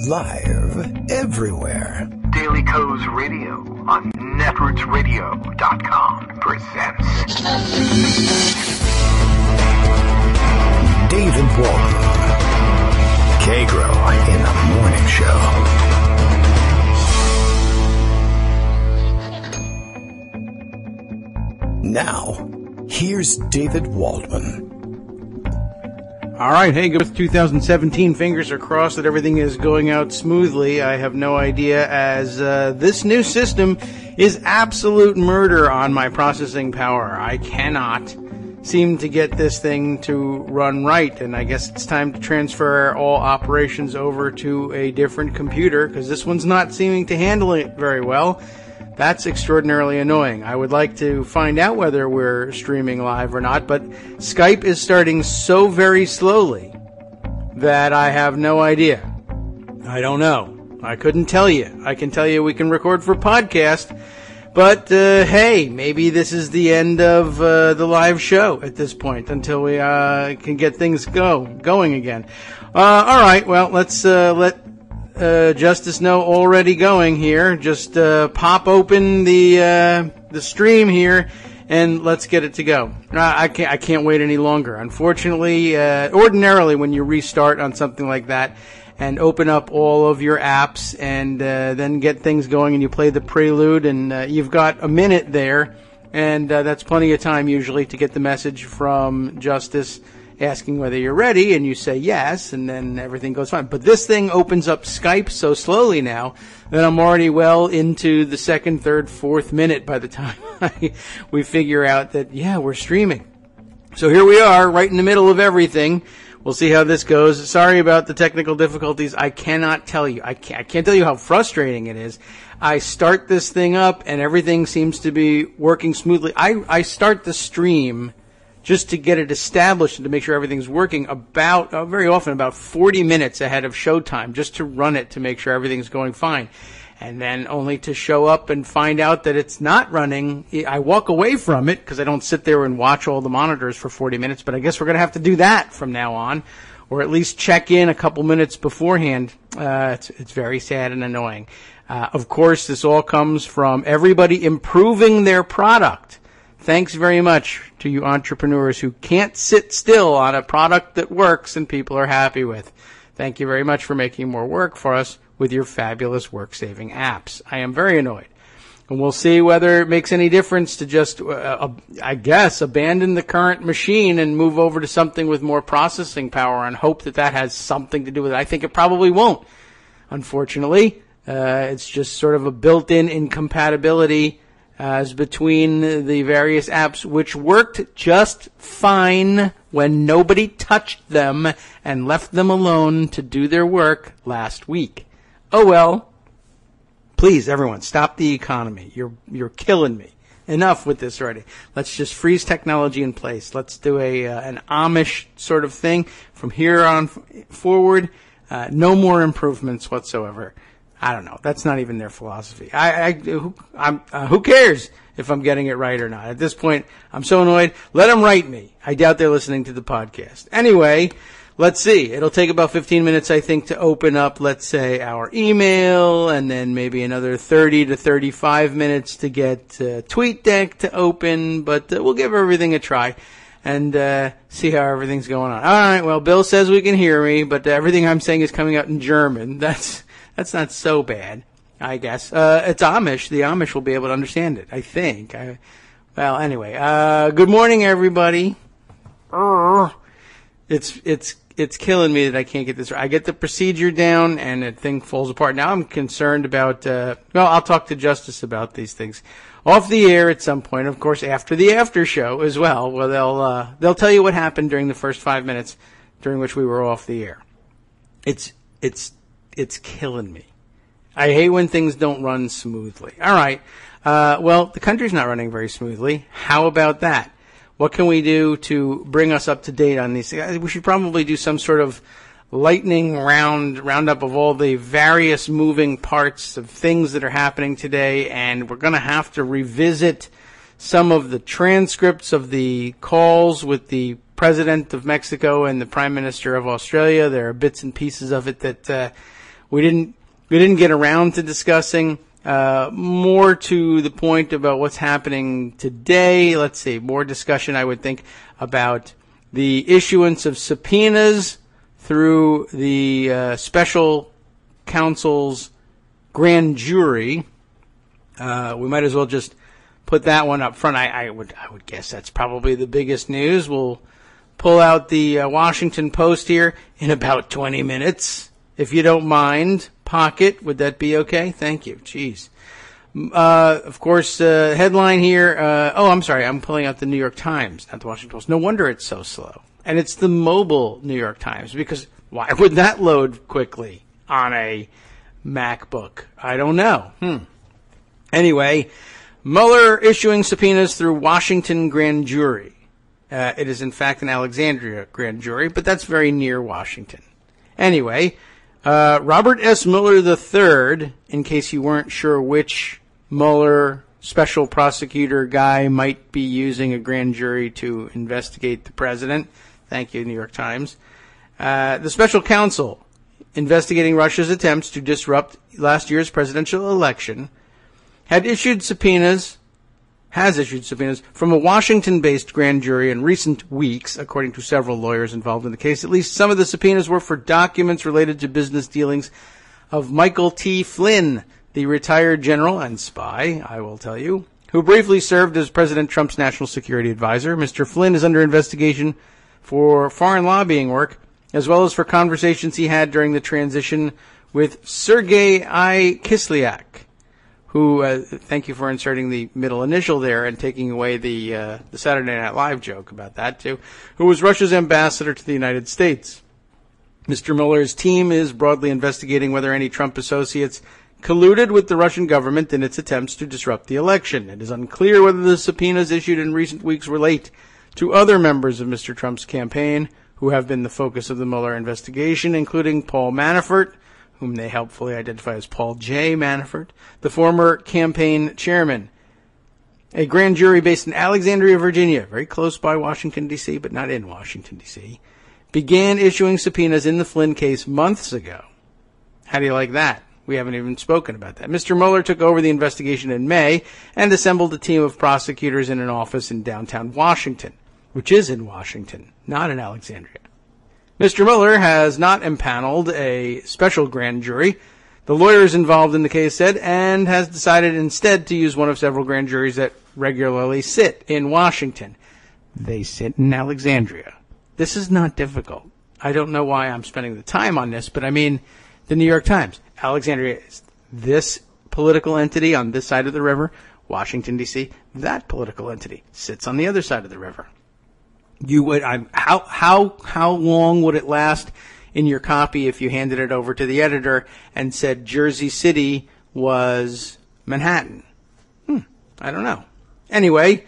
live everywhere. Daily Co's Radio on netrootsradio.com presents David Waldman, Kagro in the Morning Show. Now, here's David Waldman. All right, hey, good 2017. Fingers are crossed that everything is going out smoothly. I have no idea, as this new system is absolute murder on my processing power. I cannot seem to get this thing to run right, and I guess it's time to transfer all operations over to a different computer, because this one's not seeming to handle it very well. That's extraordinarily annoying. I would like to find out whether we're streaming live or not, but Skype is starting so very slowly that I have no idea. I don't know. I couldn't tell you. I can tell you we can record for podcast, but hey, maybe this is the end of the live show at this point until we can get things going again. All right, well, let's let Justice know already going here. Just pop open the stream here and let's get it to go. I can't wait any longer. Unfortunately, ordinarily when you restart on something like that and open up all of your apps and then get things going and you play the prelude and you've got a minute there, and that's plenty of time usually to get the message from Justice asking whether you're ready, and you say yes, and then everything goes fine. But this thing opens up Skype so slowly now that I'm already well into the second, third, fourth minute by the time we figure out that, yeah, we're streaming. So here we are, right in the middle of everything. We'll see how this goes. Sorry about the technical difficulties. I cannot tell you. I can't tell you how frustrating it is. I start this thing up, and everything seems to be working smoothly. I start the stream just to get it established and to make sure everything's working very often about 40 minutes ahead of showtime, just to run it to make sure everything's going fine. And then only to show up and find out that it's not running. I walk away from it because I don't sit there and watch all the monitors for 40 minutes, but I guess we're going to have to do that from now on, or at least check in a couple minutes beforehand. It's very sad and annoying. Of course, this all comes from everybody improving their product. Thanks very much to you entrepreneurs who can't sit still on a product that works and people are happy with. Thank you very much for making more work for us with your fabulous work-saving apps. I am very annoyed. And we'll see whether it makes any difference to just, I guess, abandon the current machine and move over to something with more processing power and hope that that has something to do with it. I think it probably won't, unfortunately. It's just sort of a built-in incompatibility as between the various apps, which worked just fine when nobody touched them and left them alone to do their work last week. Oh well. Please, everyone, stop the economy. You're killing me. Enough with this already. Let's just freeze technology in place. Let's do an Amish sort of thing from here on forward. No more improvements whatsoever. I don't know. That's not even their philosophy. Who cares if I'm getting it right or not? At this point, I'm so annoyed. Let them write me. I doubt they're listening to the podcast. Anyway, let's see. It'll take about 15 minutes, I think, to open up, let's say, our email, and then maybe another 30 to 35 minutes to get TweetDeck to open, but we'll give everything a try and see how everything's going on. All right, well, Bill says we can hear me, but everything I'm saying is coming out in German. That's not so bad, I guess. It's Amish. The Amish will be able to understand it, I think. Well, anyway, good morning, everybody. It's killing me that I can't get this right. I get the procedure down, and the thing falls apart. Now I'm concerned about, I'll talk to Justice about these things off the air at some point, of course, after the after show as well, where they'll tell you what happened during the first 5 minutes during which we were off the air. It's killing me. I hate when things don't run smoothly. All right. Well, the country's not running very smoothly. How about that? What can we do to bring us up to date on these things? We should probably do some sort of lightning roundup of all the various moving parts of things that are happening today, and we're going to have to revisit some of the transcripts of the calls with the President of Mexico and the Prime Minister of Australia. There are bits and pieces of it that we didn't get around to discussing. More to the point about what's happening today. Let's see, more discussion, I would think, about the issuance of subpoenas through the special counsel's grand jury. We might as well just put that one up front. I would guess that's probably the biggest news. We'll pull out the Washington Post here in about 20 minutes, if you don't mind. Pocket, would that be okay? Thank you. Jeez. Of course, headline here. I'm sorry. I'm pulling out the New York Times, not the Washington Post. No wonder it's so slow. And it's the mobile New York Times, because why would that load quickly on a MacBook? I don't know. Anyway, Mueller issuing subpoenas through Washington grand jury. It is, in fact, an Alexandria grand jury, but that's very near Washington. Anyway, Robert S. Mueller III, in case you weren't sure which Mueller special prosecutor guy might be using a grand jury to investigate the president. Thank you, New York Times. The special counsel investigating Russia's attempts to disrupt last year's presidential election has issued subpoenas from a Washington-based grand jury in recent weeks, according to several lawyers involved in the case. At least some of the subpoenas were for documents related to business dealings of Michael T. Flynn, the retired general and spy, I will tell you, who briefly served as President Trump's national security advisor. Mr. Flynn is under investigation for foreign lobbying work, as well as for conversations he had during the transition with Sergei I. Kislyak, who, thank you for inserting the middle initial there and taking away the Saturday Night Live joke about that too, who was Russia's ambassador to the United States. Mr. Mueller's team is broadly investigating whether any Trump associates colluded with the Russian government in its attempts to disrupt the election. It is unclear whether the subpoenas issued in recent weeks relate to other members of Mr. Trump's campaign who have been the focus of the Mueller investigation, including Paul Manafort, whom they helpfully identify as Paul J. Manafort, the former campaign chairman. A grand jury based in Alexandria, Virginia, very close by Washington, D.C., but not in Washington, D.C., began issuing subpoenas in the Flynn case months ago. How do you like that? We haven't even spoken about that. Mr. Mueller took over the investigation in May and assembled a team of prosecutors in an office in downtown Washington, which is in Washington, not in Alexandria. Mr. Mueller has not empaneled a special grand jury, the lawyers involved in the case said, and has decided instead to use one of several grand juries that regularly sit in Washington. They sit in Alexandria. This is not difficult. I don't know why I'm spending the time on this, but I mean, the New York Times. Alexandria is this political entity on this side of the river. Washington, D.C., that political entity sits on the other side of the river. How long would it last in your copy if you handed it over to the editor and said Jersey City was Manhattan? I don't know. Anyway,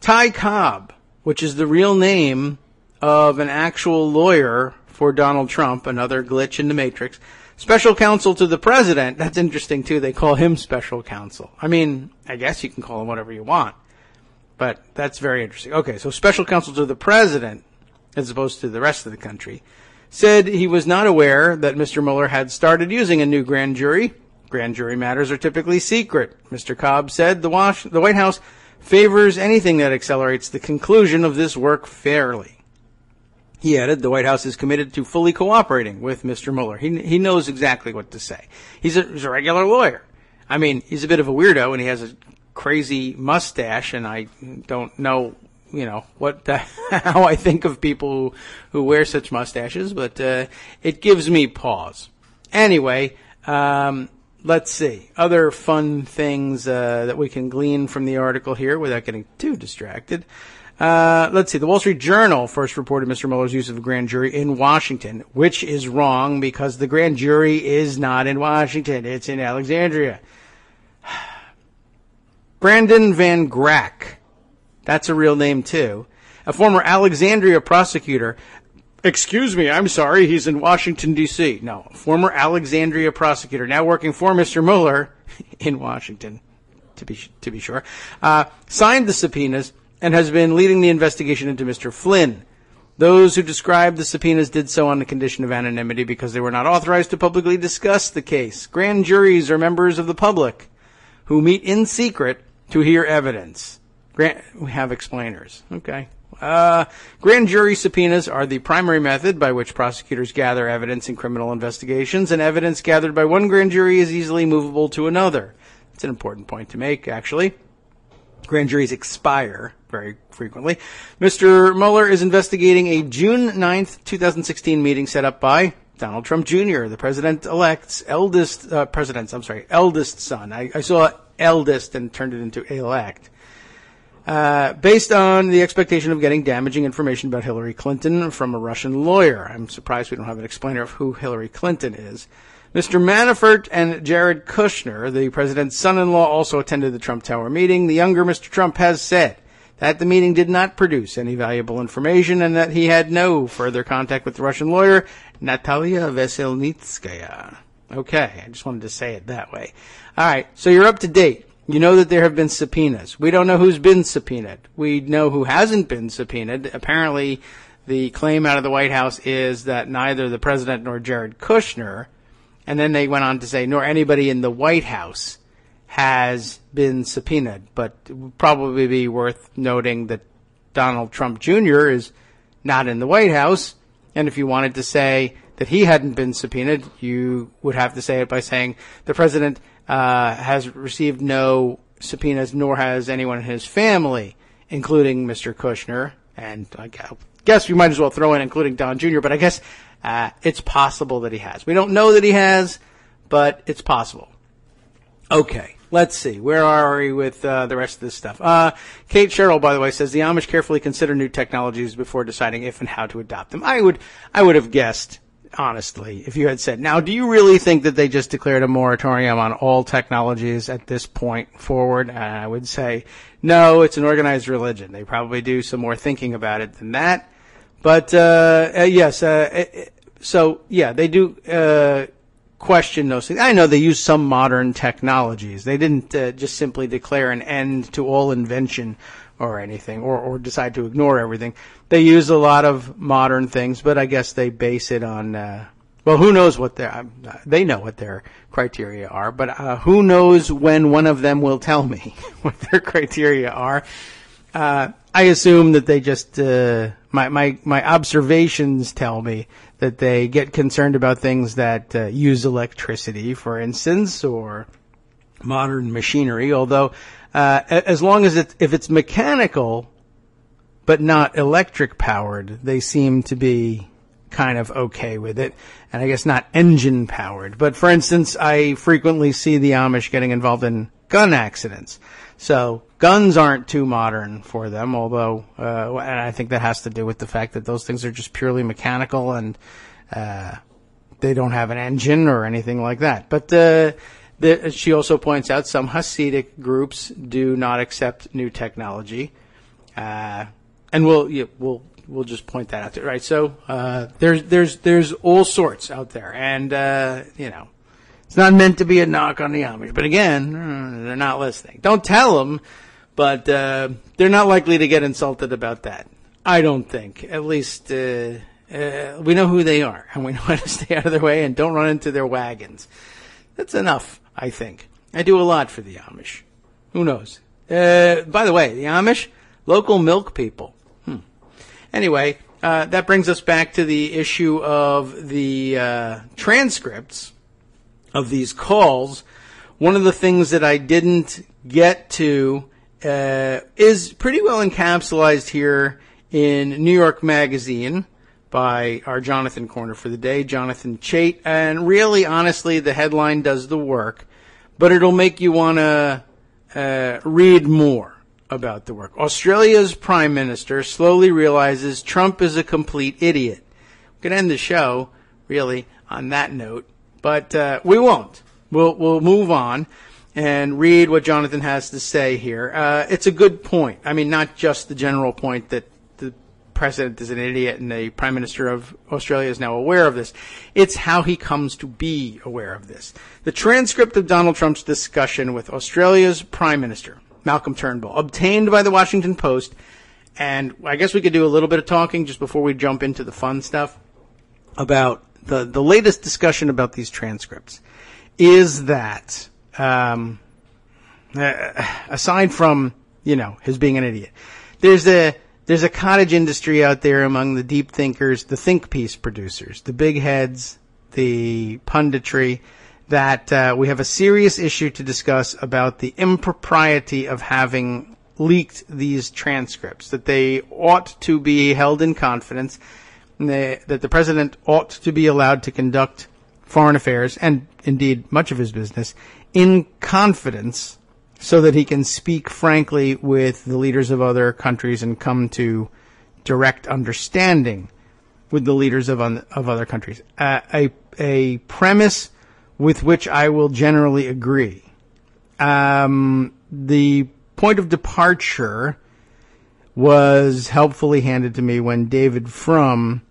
Ty Cobb, which is the real name of an actual lawyer for Donald Trump, another glitch in the Matrix, special counsel to the president. That's interesting, too. They call him special counsel. I mean, I guess you can call him whatever you want. But that's very interesting. Okay, so special counsel to the president, as opposed to the rest of the country, said he was not aware that Mr. Mueller had started using a new grand jury. Grand jury matters are typically secret. Mr. Cobb said the White House favors anything that accelerates the conclusion of this work fairly. He added the White House is committed to fully cooperating with Mr. Mueller. He knows exactly what to say. He's a regular lawyer. I mean, he's a bit of a weirdo, and he has a crazy mustache, and I don't know, how I think of people who wear such mustaches, but it gives me pause. Anyway, let's see. Other fun things that we can glean from the article here without getting too distracted. Let's see. The Wall Street Journal first reported Mr. Mueller's use of a grand jury in Washington, which is wrong because the grand jury is not in Washington. It's in Alexandria. Brandon Van Grack, that's a real name too, a former Alexandria prosecutor. Excuse me, I'm sorry, he's in Washington, D.C. No, former Alexandria prosecutor, now working for Mr. Mueller in Washington, to be sure, signed the subpoenas and has been leading the investigation into Mr. Flynn. Those who described the subpoenas did so on the condition of anonymity because they were not authorized to publicly discuss the case. Grand juries are members of the public who meet in secret to hear evidence. We have explainers. Okay. Grand jury subpoenas are the primary method by which prosecutors gather evidence in criminal investigations, and evidence gathered by one grand jury is easily movable to another. It's an important point to make, actually. Grand juries expire very frequently. Mr. Mueller is investigating a June 9th, 2016 meeting set up by Donald Trump Jr., the president-elect's eldest son. I saw eldest and turned it into elect. Based on the expectation of getting damaging information about Hillary Clinton from a Russian lawyer. I'm surprised we don't have an explainer of who Hillary Clinton is. Mr. Manafort and Jared Kushner, the president's son-in-law, also attended the Trump Tower meeting. The younger Mr. Trump has said that the meeting did not produce any valuable information and that he had no further contact with the Russian lawyer, Natalia Veselnitskaya. Okay, I just wanted to say it that way. All right, so you're up to date. You know that there have been subpoenas. We don't know who's been subpoenaed. We know who hasn't been subpoenaed. Apparently, the claim out of the White House is that neither the president nor Jared Kushner, and then they went on to say, nor anybody in the White House has been subpoenaed. But it would probably be worth noting that Donald Trump Jr. is not in the White House. And if you wanted to say that he hadn't been subpoenaed, you would have to say it by saying the president has received no subpoenas, nor has anyone in his family, including Mr. Kushner. And I guess we might as well throw in including Don Jr., but I guess it's possible that he has. We don't know that he has, but it's possible. Okay, let's see. Where are we with the rest of this stuff? Kate Sherrill, by the way, says the Amish carefully consider new technologies before deciding if and how to adopt them. I would have guessed, honestly, if you had said, now, do you really think that they just declared a moratorium on all technologies at this point forward? I would say, no, it's an organized religion. They probably do some more thinking about it than that. But, yes, so, yeah, they do question those things. I know they use some modern technologies. They didn't just simply declare an end to all invention or anything, or decide to ignore everything. They use a lot of modern things, but I guess they base it on, well, who knows what they know what their criteria are, but who knows when one of them will tell me what their criteria are. I assume that they just, my observations tell me that they get concerned about things that use electricity, for instance, or modern machinery, although as long as if it's mechanical but not electric powered, they seem to be kind of okay with it, and I guess not engine powered. But for instance, I frequently see the Amish getting involved in gun accidents. So guns aren't too modern for them, although, and I think that has to do with the fact that those things are just purely mechanical and they don't have an engine or anything like that. But she also points out some Hasidic groups do not accept new technology, and we'll just point that out there, right? So there's all sorts out there, and it's not meant to be a knock on the Amish. But again, they're not listening. Don't tell them, but they're not likely to get insulted about that. I don't think. At least we know who they are, and we know how to stay out of their way and don't run into their wagons. That's enough, I think. I do a lot for the Amish. Who knows? By the way, the Amish, local milk people. Anyway, that brings us back to the issue of the transcripts of these calls. One of the things that I didn't get to is pretty well encapsulated here in New York Magazine by our Jonathan Corner for the day, Jonathan Chait. And really, honestly, the headline does the work, but it'll make you want to read more about the work. Australia's Prime Minister slowly realizes Trump is a complete idiot. We could end the show, really, on that note, but we won't. We'll move on and read what Jonathan has to say here. It's a good point. I mean, not just the general point that the president is an idiot and the Prime Minister of Australia is now aware of this. It's how he comes to be aware of this. The transcript of Donald Trump's discussion with Australia's Prime Minister, Malcolm Turnbull, obtained by the Washington Post, And I guess we could do a little bit of talking just before we jump into the fun stuff about the latest discussion about these transcripts. Is that, aside from, his being an idiot, there's a cottage industry out there among the deep thinkers, the think piece producers, the big heads, the punditry, that we have a serious issue to discuss about the impropriety of having leaked these transcripts, that they ought to be held in confidence, that the president ought to be allowed to conduct foreign affairs, and indeed much of his business, in confidence, so that he can speak frankly with the leaders of other countries and come to direct understanding with the leaders of other countries. A premise with which I will generally agree. The point of departure was helpfully handed to me when David Frum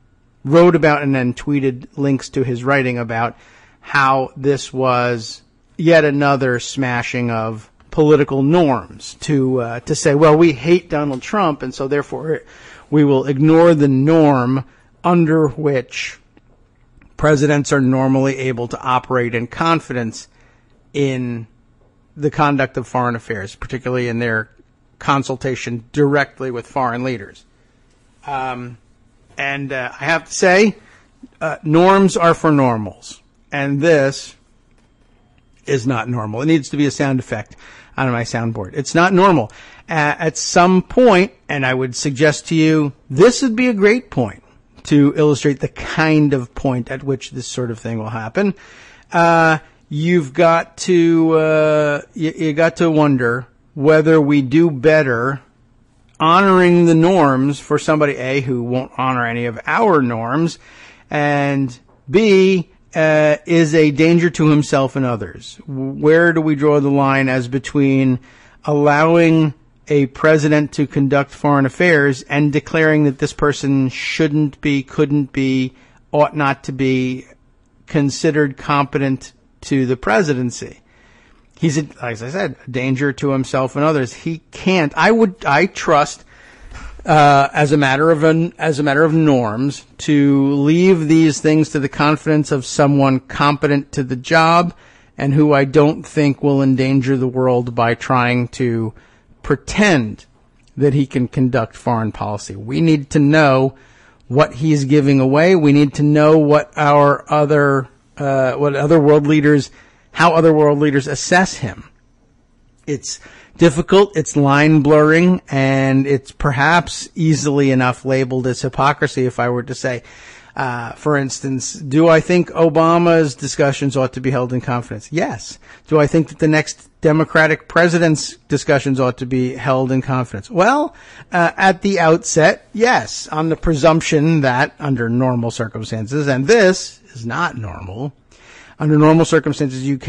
wrote about and then tweeted links to his writing about how this was yet another smashing of political norms to say, well, we hate Donald Trump, and so therefore we will ignore the norm under which presidents are normally able to operate in confidence in the conduct of foreign affairs, particularly in their consultation directly with foreign leaders. And I have to say, norms are for normals, and this is not normal. It needs to be a sound effect on my soundboard. It's not normal. At some point, and I would suggest to you, this would be a great point to illustrate the kind of point at which this sort of thing will happen. You've got to you got to wonder whether we do better honoring the norms for somebody, A, who won't honor any of our norms, and B, is a danger to himself and others. Where do we draw the line as between allowing a president to conduct foreign affairs and declaring that this person shouldn't be, couldn't be, ought not to be considered competent to the presidency? He's, as I said, a danger to himself and others. He can't. I trust, as a matter of norms, to leave these things to the confidence of someone competent to the job and who I don't think will endanger the world by trying to pretend that he can conduct foreign policy. We need to know what he's giving away. We need to know what other world leaders assess him. It's difficult, it's line blurring, and it's perhaps easily enough labeled as hypocrisy if I were to say, for instance, do I think Obama's discussions ought to be held in confidence? Yes. Do I think that the next Democratic president's discussions ought to be held in confidence? Well, at the outset, yes, on the presumption that under normal circumstances, and this is not normal, under normal circumstances you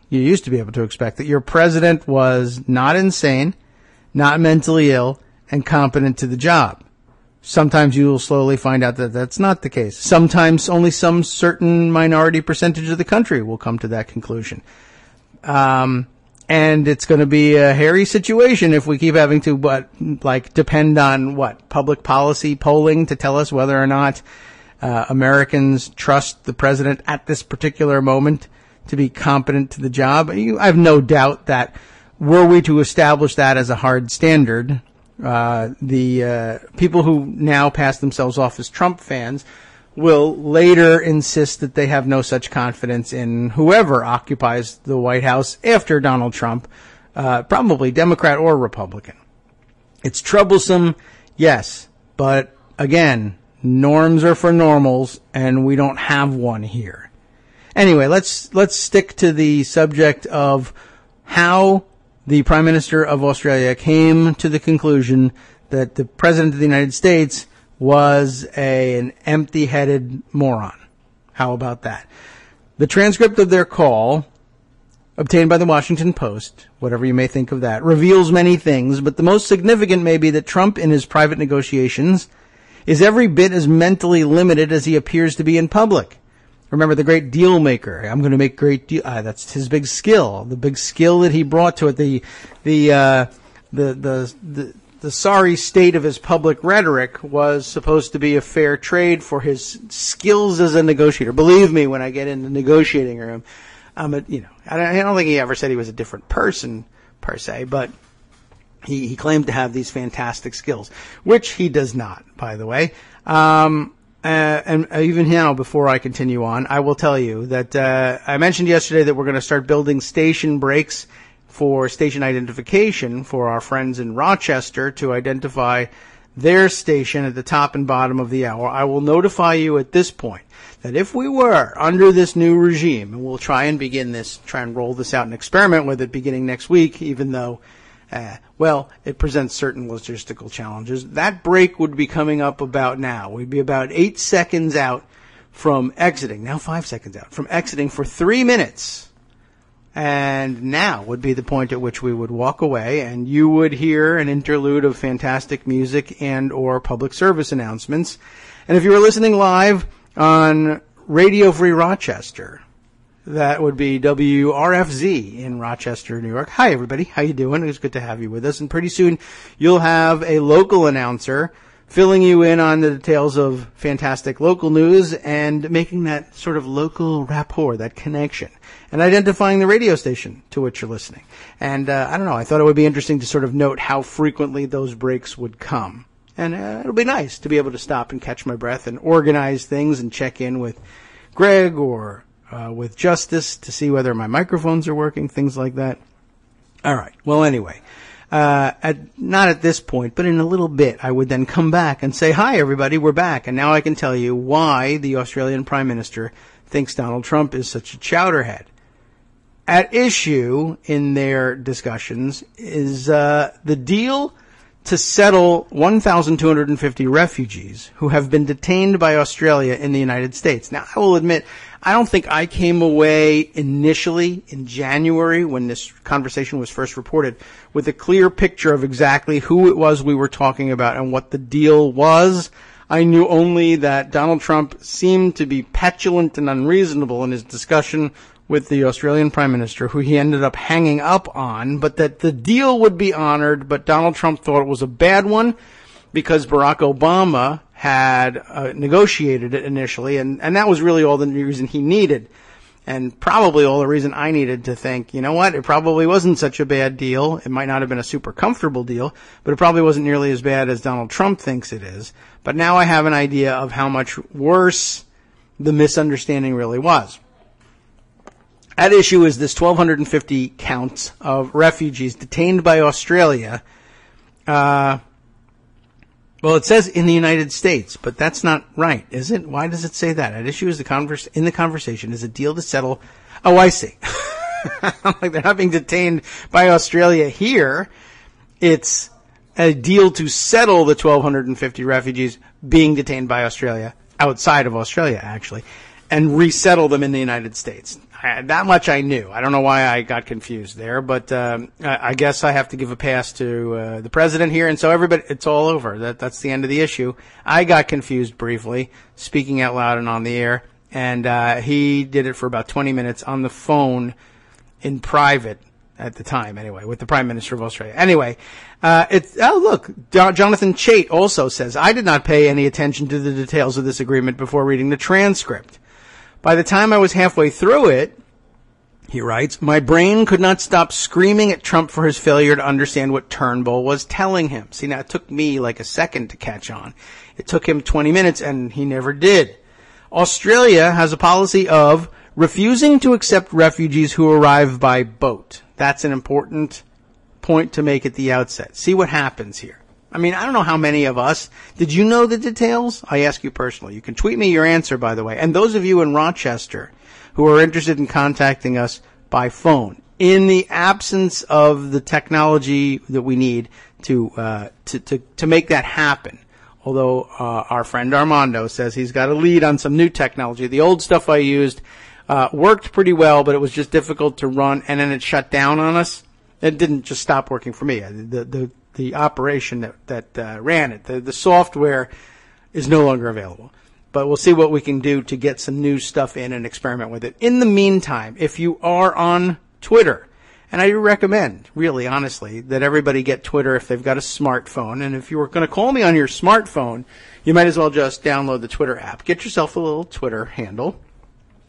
used to be able to expect that your president was not insane, not mentally ill, and competent to the job. Sometimes you will slowly find out that that's not the case. Sometimes only some certain minority percentage of the country will come to that conclusion. And it's going to be a hairy situation if we keep having to, depend on public policy polling to tell us whether or not Americans trust the president at this particular moment to be competent to the job. I have no doubt that were we to establish that as a hard standard, the people who now pass themselves off as Trump fans will later insist that they have no such confidence in whoever occupies the White House after Donald Trump, probably Democrat or Republican. It's troublesome, yes, but again, norms are for normals, and we don't have one here. Anyway, let's stick to the subject of how the Prime Minister of Australia came to the conclusion that the President of the United States was an empty-headed moron. How about that? The transcript of their call, obtained by the Washington Post, whatever you may think of that, reveals many things, but the most significant may be that Trump, in his private negotiations, is every bit as mentally limited as he appears to be in public. Remember the great deal maker. I'm going to make great deal. That's his big skill. The big skill that he brought to it. the sorry state of his public rhetoric was supposed to be a fair trade for his skills as a negotiator. Believe me, when I get in the negotiating room, I don't think he ever said he was a different person per se, but he claimed to have these fantastic skills, which he does not, by the way. And even now, before I continue on, I will tell you that I mentioned yesterday that we're going to start building station breaks for station identification for our friends in Rochester to identify their station at the top and bottom of the hour. I will notify you at this point that if we were under this new regime, and we'll try and roll this out and experiment with it beginning next week, even though, it presents certain logistical challenges. That break would be coming up about now. We'd be about 8 seconds out from exiting, now 5 seconds out, from exiting for 3 minutes. And now would be the point at which we would walk away and you would hear an interlude of fantastic music and or public service announcements. And if you were listening live on Radio Free Rochester, that would be WRFZ in Rochester, New York. Hi, everybody. How you doing? It's good to have you with us. And pretty soon you'll have a local announcer filling you in on the details of fantastic local news and making that sort of local rapport, that connection, and identifying the radio station to which you're listening. And I don't know, I thought it would be interesting to sort of note how frequently those breaks would come. And it'll be nice to be able to stop and catch my breath and organize things and check in with Greg or with Justice to see whether my microphones are working, things like that. All right. Well, anyway, not at this point, but in a little bit, I would then come back and say, hi, everybody, we're back. And now I can tell you why the Australian Prime Minister thinks Donald Trump is such a chowderhead. At issue in their discussions is the deal to settle 1,250 refugees who have been detained by Australia in the United States. Now, I will admit, I don't think I came away initially in January when this conversation was first reported with a clear picture of exactly who it was we were talking about and what the deal was. I knew only that Donald Trump seemed to be petulant and unreasonable in his discussion with the Australian Prime Minister, who he ended up hanging up on, but that the deal would be honored, but Donald Trump thought it was a bad one because Barack Obama had negotiated it initially, and that was really all the reason he needed, and probably all the reason I needed to think, you know what, it probably wasn't such a bad deal. It might not have been a super comfortable deal, but it probably wasn't nearly as bad as Donald Trump thinks it is. But now I have an idea of how much worse the misunderstanding really was. At issue is this 1,250 counts of refugees detained by Australia. Well, it says in the United States, but that's not right, is it? Why does it say that? At issue is in the conversation is a deal to settle. Oh, I see. Like they're not being detained by Australia here. It's a deal to settle the 1,250 refugees being detained by Australia, outside of Australia, actually, and resettle them in the United States. That much I knew. I don't know why I got confused there, but I guess I have to give a pass to the president here, and so everybody, it's all over. That's the end of the issue. I got confused briefly, speaking out loud and on the air, and he did it for about 20 minutes on the phone in private at the time, anyway, with the Prime Minister of Australia. Anyway, look, Jonathan Chait also says, I did not pay any attention to the details of this agreement before reading the transcript. By the time I was halfway through it, he writes, my brain could not stop screaming at Trump for his failure to understand what Turnbull was telling him. See, now it took me like a second to catch on. It took him 20 minutes, and he never did. Australia has a policy of refusing to accept refugees who arrive by boat. That's an important point to make at the outset. See what happens here. I mean, I don't know how many of us, did you know the details? I ask you personally. You can tweet me your answer, by the way. And those of you in Rochester who are interested in contacting us by phone, in the absence of the technology that we need to make that happen. Although, our friend Armando says he's got a lead on some new technology. The old stuff I used, worked pretty well, but it was just difficult to run, and then it shut down on us. It didn't just stop working for me. The operation that ran it, the software is no longer available. But we'll see what we can do to get some new stuff in and experiment with it. In the meantime, if you are on Twitter And I do recommend, really, honestly, that everybody get Twitter if they've got a smartphone. And if you were going to call me on your smartphone, you might as well just download the Twitter app. Get yourself a little Twitter handle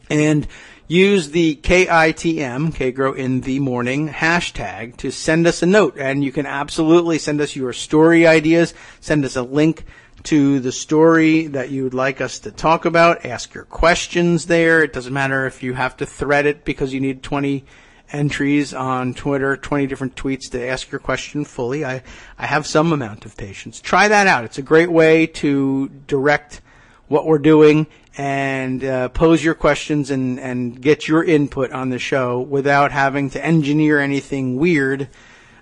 and use the KITM, Kagro in the morning, hashtag to send us a note. And you can absolutely send us your story ideas, send us a link to the story that you would like us to talk about, ask your questions there. It doesn't matter if you have to thread it because you need 20 entries on Twitter, 20 different tweets to ask your question fully. I have some amount of patience. Try that out. It's a great way to direct what we're doing and pose your questions and get your input on the show without having to engineer anything weird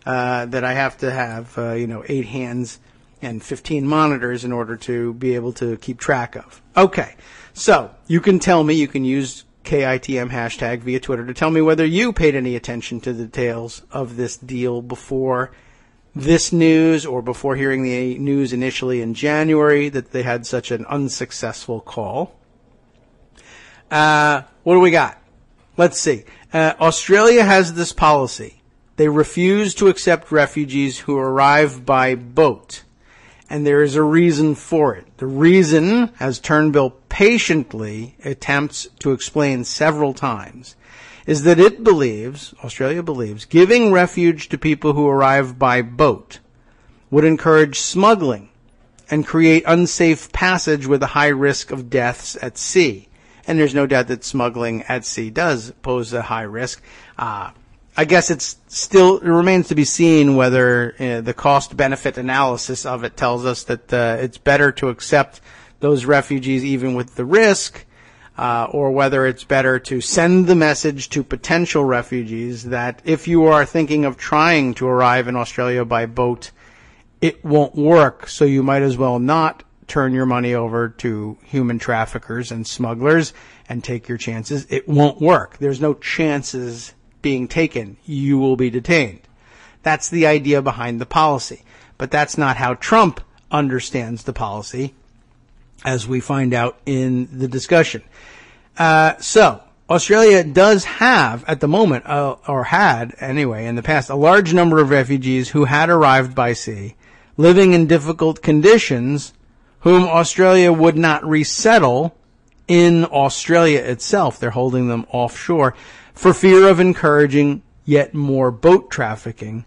that I have to have, 8 hands and 15 monitors in order to be able to keep track of. Okay, so you can tell me, you can use KITM hashtag via Twitter to tell me whether you paid any attention to the details of this deal before this news or before hearing the news initially in January that they had such an unsuccessful call. What do we got? Let's see. Australia has this policy. They refuse to accept refugees who arrive by boat. And there is a reason for it. The reason, as Turnbull patiently attempts to explain several times, is that Australia believes, giving refuge to people who arrive by boat would encourage smuggling and create unsafe passage with a high risk of deaths at sea. And there's no doubt that smuggling at sea does pose a high risk. I guess it remains to be seen whether the cost-benefit analysis of it tells us that it's better to accept those refugees even with the risk, or whether it's better to send the message to potential refugees that if you are thinking of trying to arrive in Australia by boat, it won't work, so you might as well not turn your money over to human traffickers and smugglers and take your chances. It won't work. There's no chances being taken. You will be detained. That's the idea behind the policy. But that's not how Trump understands the policy, as we find out in the discussion. So, Australia does have, at the moment, or had, anyway, in the past, a large number of refugees who had arrived by sea, living in difficult conditions, whom Australia would not resettle in Australia itself. They're holding them offshore for fear of encouraging yet more boat trafficking,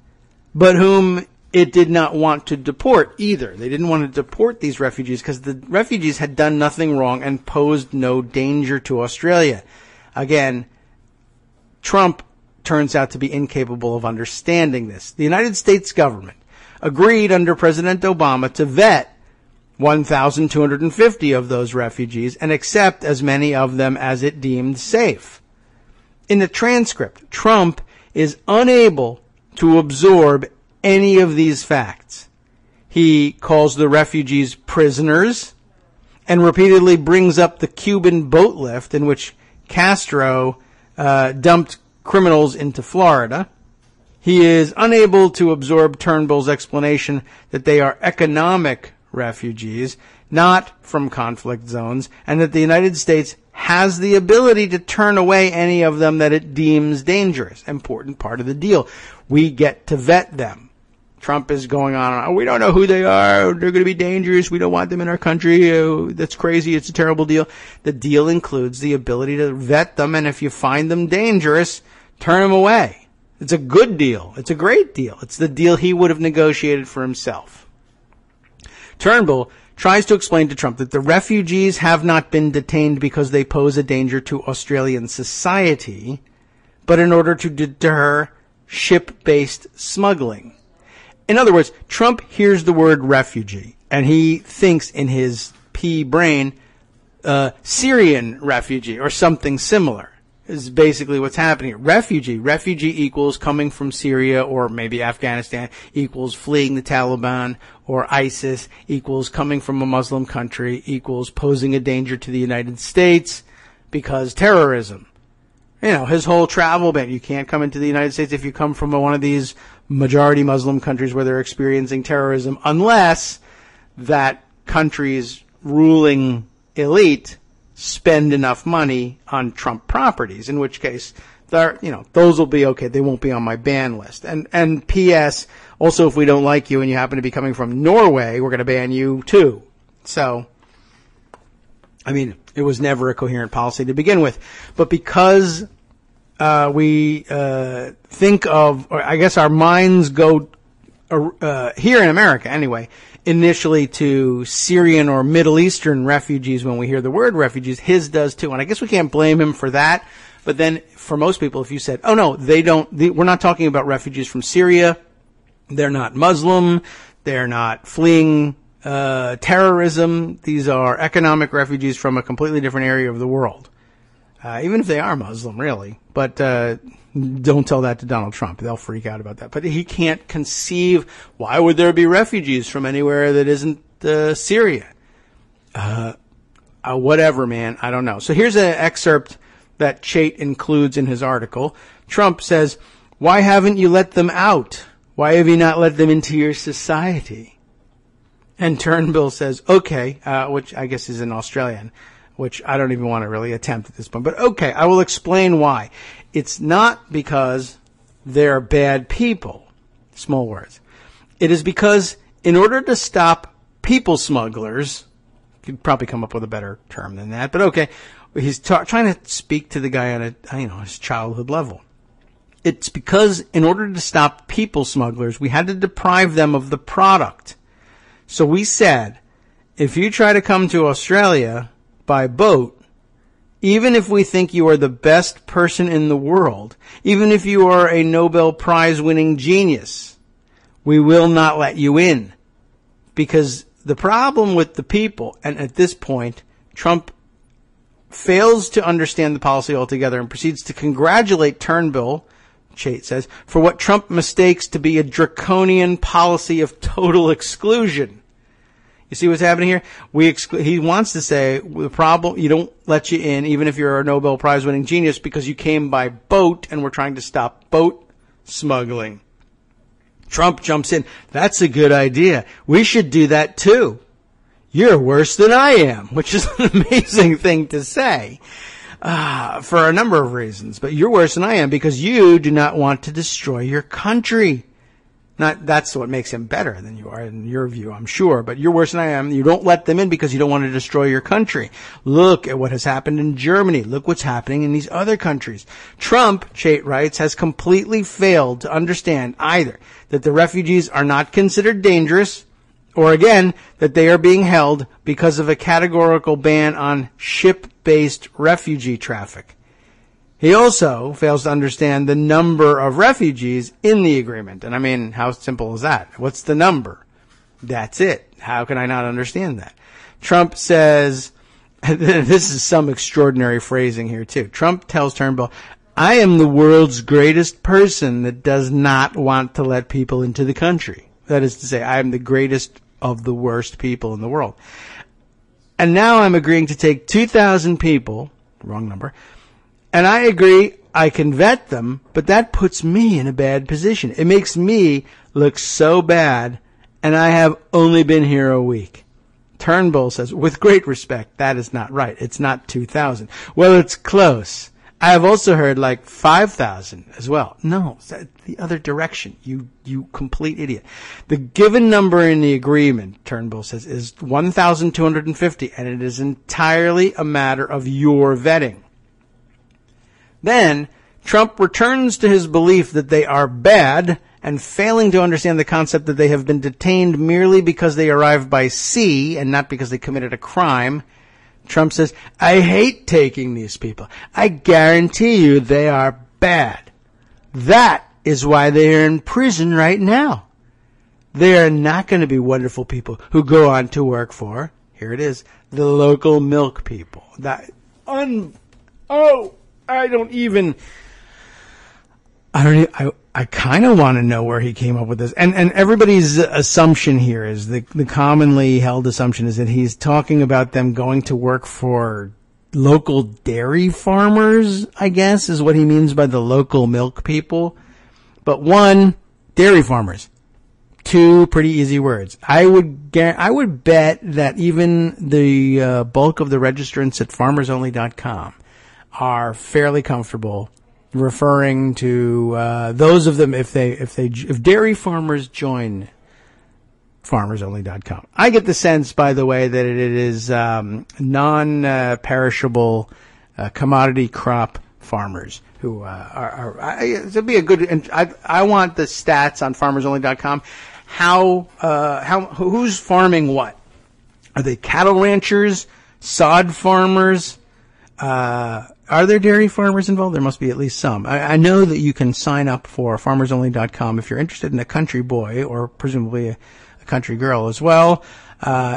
but whom it did not want to deport either. They didn't want to deport these refugees because the refugees had done nothing wrong and posed no danger to Australia. Again, Trump turns out to be incapable of understanding this. The United States government agreed under President Obama to vet 1,250 of those refugees and accept as many of them as it deemed safe. In the transcript, Trump is unable to absorb any of these facts. He calls the refugees prisoners and repeatedly brings up the Cuban boat lift in which Castro dumped criminals into Florida. He is unable to absorb Turnbull's explanation that they are economic refugees, not from conflict zones, and that the United States has the ability to turn away any of them that it deems dangerous. Important part of the deal. We get to vet them. Trump is going on, we don't know who they are, they're going to be dangerous, we don't want them in our country, that's crazy, it's a terrible deal. The deal includes the ability to vet them, and if you find them dangerous, turn them away. It's a good deal. It's a great deal. It's the deal he would have negotiated for himself. Turnbull tries to explain to Trump that the refugees have not been detained because they pose a danger to Australian society, but in order to deter ship-based smuggling. In other words, Trump hears the word refugee, and he thinks in his pea brain, Syrian refugee or something similar is basically what's happening here. Refugee equals coming from Syria or maybe Afghanistan, equals fleeing the Taliban or ISIS, equals coming from a Muslim country, equals posing a danger to the United States because terrorism. You know, his whole travel ban. You can't come into the United States if you come from one of these majority Muslim countries where they're experiencing terrorism, unless that country's ruling elite spend enough money on Trump properties, in which case those will be okay. They won't be on my ban list. And P.S. Also, if we don't like you and you happen to be coming from Norway, we're going to ban you too. So, I mean, it was never a coherent policy to begin with. But because we think of, or I guess our minds go here in America anyway, initially to Syrian or Middle Eastern refugees when we hear the word refugees. His does too. And I guess we can't blame him for that. But then for most people, if you said, oh no, we're not talking about refugees from Syria. They're not Muslim. They're not fleeing terrorism. These are economic refugees from a completely different area of the world. Even if they are Muslim, really. But don't tell that to Donald Trump. They'll freak out about that. But he can't conceive, why would there be refugees from anywhere that isn't Syria? Whatever, man. I don't know. So here's an excerpt that Chait includes in his article. Trump says, why haven't you let them out? Why have you not let them into your society? And Turnbull says, okay, which I guess is an Australian, which I don't even want to really attempt at this point. But okay, I will explain why. It's not because they're bad people, small words. It is because in order to stop people smugglers, you could probably come up with a better term than that, but okay, he's trying to speak to the guy on his childhood level. It's because in order to stop people smugglers, we had to deprive them of the product. So we said, if you try to come to Australia by boat, even if we think you are the best person in the world, even if you are a Nobel Prize winning genius, we will not let you in. Because the problem with the people, and at this point, Trump fails to understand the policy altogether and proceeds to congratulate Turnbull, Chait says, for what Trump mistakes to be a draconian policy of total exclusion. You see what's happening here? He wants to say the problem, you don't let you in even if you're a Nobel Prize winning genius because you came by boat and we're trying to stop boat smuggling. Trump jumps in. That's a good idea. We should do that too. You're worse than I am, which is an amazing thing to say for a number of reasons. But you're worse than I am because you do not want to destroy your country. That's what makes him better than you are in your view, I'm sure. But you're worse than I am. You don't let them in because you don't want to destroy your country. Look at what has happened in Germany. Look what's happening in these other countries. Trump, Chait writes, has completely failed to understand either that the refugees are not considered dangerous, or again, that they are being held because of a categorical ban on ship-based refugee traffic. He also fails to understand the number of refugees in the agreement. And I mean, how simple is that? What's the number? That's it. How can I not understand that? Trump says, this is some extraordinary phrasing here too. Trump tells Turnbull, I am the world's greatest person that does not want to let people into the country. That is to say, I am the greatest of the worst people in the world. And now I'm agreeing to take 2,000 people, wrong number, and I agree I can vet them, but that puts me in a bad position. It makes me look so bad, and I have only been here a week. Turnbull says, with great respect, that is not right. It's not 2,000. Well, it's close. I have also heard like 5,000 as well. No, it's the other direction. You complete idiot. The given number in the agreement, Turnbull says, is 1,250, and it is entirely a matter of your vetting. Then, Trump returns to his belief that they are bad and failing to understand the concept that they have been detained merely because they arrived by sea and not because they committed a crime. Trump says, I hate taking these people. I guarantee you they are bad. That is why they are in prison right now. They are not going to be wonderful people who go on to work for, here it is, the local milk people. I kind of want to know where he came up with this. And everybody's assumption here is the commonly held assumption is that he's talking about them going to work for local dairy farmers, I guess, is what he means by the local milk people. But one, dairy farmers. Two pretty easy words. I would bet that even the bulk of the registrants at farmersonly.com are fairly comfortable referring to those of them if dairy farmers join farmersonly.com. I get the sense, by the way, that it is non-perishable commodity crop farmers who it'd be a good. And I want the stats on farmersonly.com. Who's farming what? Are they cattle ranchers, sod farmers? Are there dairy farmers involved? There must be at least some. I know that you can sign up for farmersonly.com if you're interested in a country boy or presumably a country girl as well.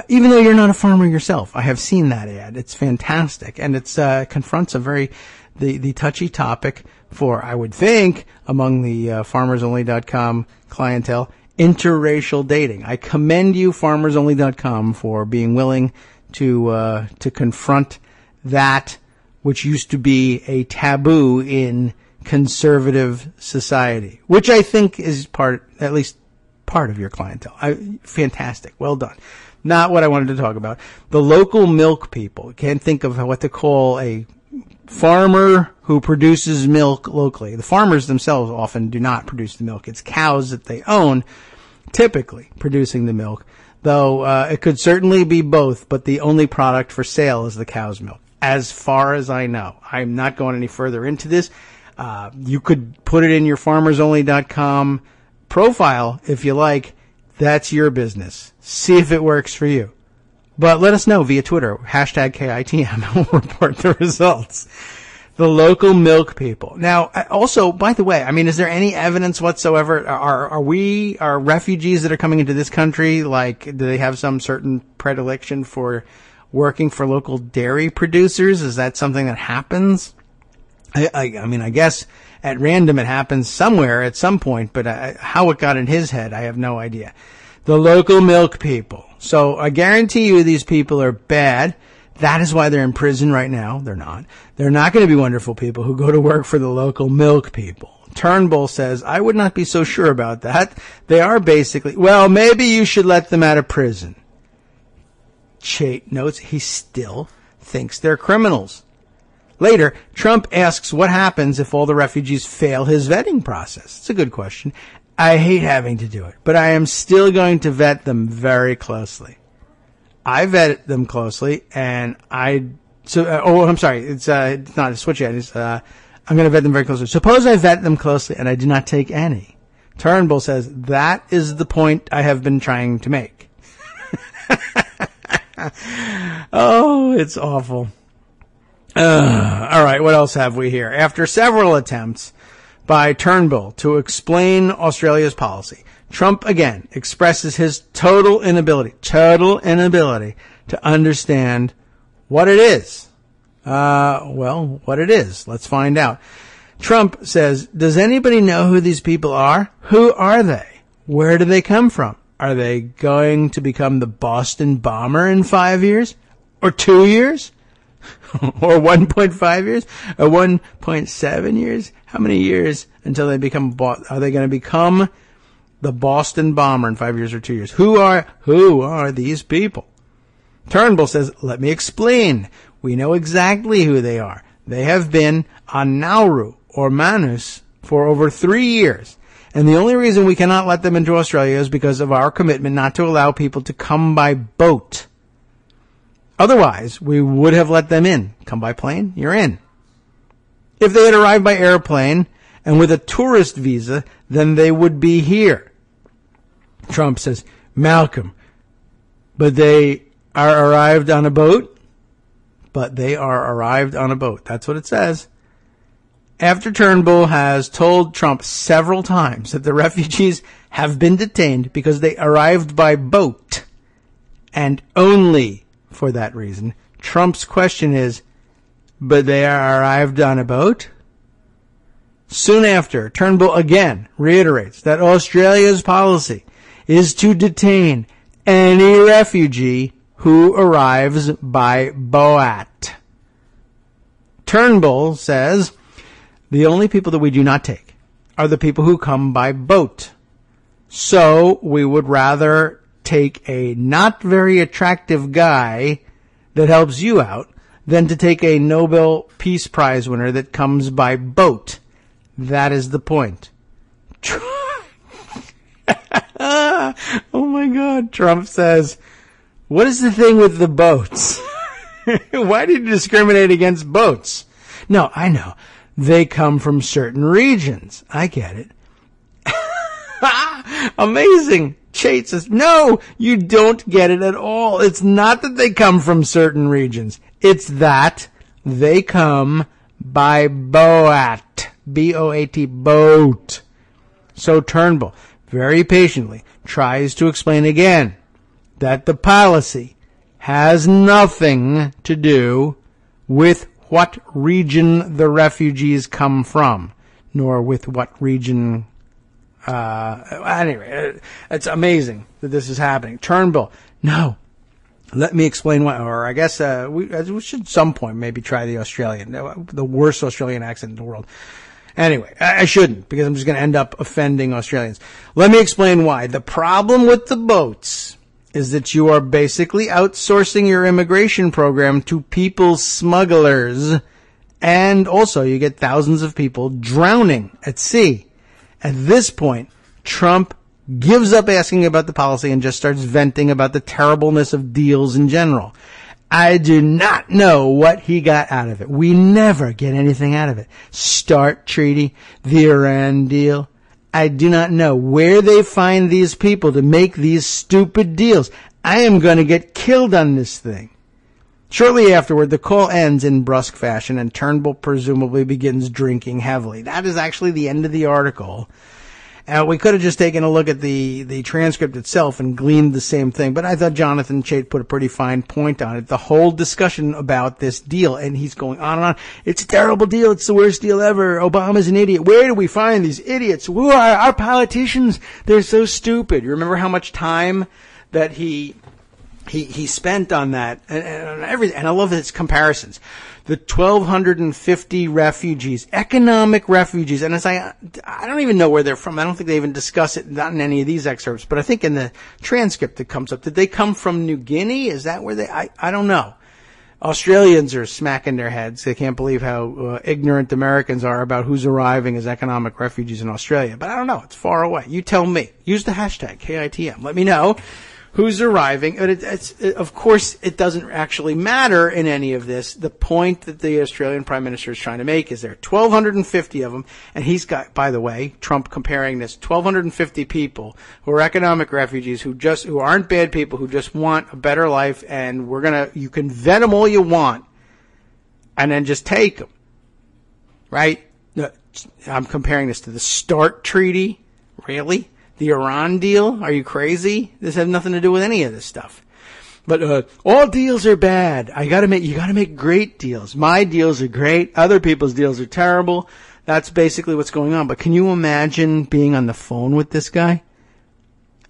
Even though you're not a farmer yourself. I have seen that ad. It's fantastic. And it's, confronts a very, the touchy topic for, I would think, among the, farmersonly.com clientele, interracial dating. I commend you, farmersonly.com, for being willing to confront that which used to be a taboo in conservative society, which I think is at least part of your clientele. Fantastic. Well done. Not what I wanted to talk about. The local milk people. Can't think of what to call a farmer who produces milk locally. The farmers themselves often do not produce the milk. It's cows that they own, typically producing the milk, though it could certainly be both, but the only product for sale is the cow's milk, as far as I know. I'm not going any further into this. You could put it in your farmersonly.com profile if you like. That's your business. See if it works for you. But let us know via Twitter, #KITM. We'll report the results. The local milk people. Now, also, by the way, I mean, is there any evidence whatsoever? Are refugees that are coming into this country, like, do they have some certain predilection for working for local dairy producers? Is that something that happens? I mean, I guess at random it happens somewhere at some point, but how it got in his head, I have no idea. The local milk people. So I guarantee you these people are bad. That is why they're in prison right now. They're not. They're not going to be wonderful people who go to work for the local milk people. Turnbull says, I would not be so sure about that. They are basically, well, maybe you should let them out of prison. Chait notes he still thinks they're criminals. Later, Trump asks what happens if all the refugees fail his vetting process. It's a good question. I hate having to do it, but I am still going to vet them very closely. I vetted them closely, and I'm sorry, it's not a switch yet. It's, I'm going to vet them very closely. Suppose I vet them closely and I do not take any. Turnbull says, that is the point I have been trying to make. Oh, it's awful. All right, what else have we here? After several attempts by Turnbull to explain Australia's policy, Trump again expresses his total inability to understand what it is. What it is. Let's find out. Trump says, does anybody know who these people are? Who are they? Where do they come from? Are they going to become the Boston bomber in 5 years? Or 2 years? Or 1.5 years? Or 1.7 years? How many years until they become, are they going to become the Boston bomber in 5 years or 2 years? Who are these people? Turnbull says, let me explain. We know exactly who they are. They have been on Nauru or Manus for over 3 years. And the only reason we cannot let them into Australia is because of our commitment not to allow people to come by boat. Otherwise, we would have let them in. Come by plane, you're in. If they had arrived by airplane and with a tourist visa, then they would be here. Trump says, Malcolm, but they are arrived on a boat? But they are arrived on a boat. That's what it says. After Turnbull has told Trump several times that the refugees have been detained because they arrived by boat, and only for that reason, Trump's question is, but they are arrived on a boat? Soon after, Turnbull again reiterates that Australia's policy is to detain any refugee who arrives by boat. Turnbull says, the only people that we do not take are the people who come by boat. So we would rather take a not very attractive guy that helps you out than to take a Nobel Peace Prize winner that comes by boat. That is the point. Oh my God. Trump says, what is the thing with the boats? Why did you discriminate against boats? No, I know. They come from certain regions. I get it. Amazing. Chait says, no, you don't get it at all. It's not that they come from certain regions. It's that they come by boat. B-O-A-T, boat. So Turnbull very patiently tries to explain again that the policy has nothing to do with what region the refugees come from, nor with what region. Anyway, it's amazing that this is happening. Turnbull, no. Let me explain why, or I guess we should at some point maybe try the Australian, the worst Australian accent in the world. Anyway, I shouldn't, because I'm just going to end up offending Australians. Let me explain why. The problem with the boats is that you are basically outsourcing your immigration program to people smugglers, and also you get thousands of people drowning at sea. At this point, Trump gives up asking about the policy and just starts venting about the terribleness of deals in general. I do not know what he got out of it. We never get anything out of it. START treaty, the Iran deal. I do not know where they find these people to make these stupid deals. I am going to get killed on this thing. Shortly afterward, the call ends in brusque fashion, and Turnbull presumably begins drinking heavily. That is actually the end of the article. We could have just taken a look at the transcript itself and gleaned the same thing, but I thought Jonathan Chait put a pretty fine point on it. The whole discussion about this deal, and he's going on and on. It's a terrible deal. It's the worst deal ever. Obama's an idiot. Where do we find these idiots? Who are our politicians? They're so stupid. You remember how much time that he spent on that and everything. And I love his comparisons. The 1,250 refugees, economic refugees, and as I don't even know where they're from. I don't think they even discuss it, not in any of these excerpts, but I think in the transcript that comes up, did they come from New Guinea? Is that where I don't know. Australians are smacking their heads. They can't believe how ignorant Americans are about who's arriving as economic refugees in Australia. But I don't know. It's far away. You tell me. Use the hashtag KITM. Let me know who's arriving. Of course, it doesn't actually matter in any of this. The point that the Australian Prime Minister is trying to make is there are 1,250 of them, and he's got, by the way, Trump comparing this, 1,250 people who are economic refugees who aren't bad people, who just want a better life, and you can vet them all you want, and then just take them. Right? I'm comparing this to the START treaty. Really? The Iran deal? Are you crazy? This has nothing to do with any of this stuff. But all deals are bad. You gotta make great deals. My deals are great. Other people's deals are terrible. That's basically what's going on. But can you imagine being on the phone with this guy?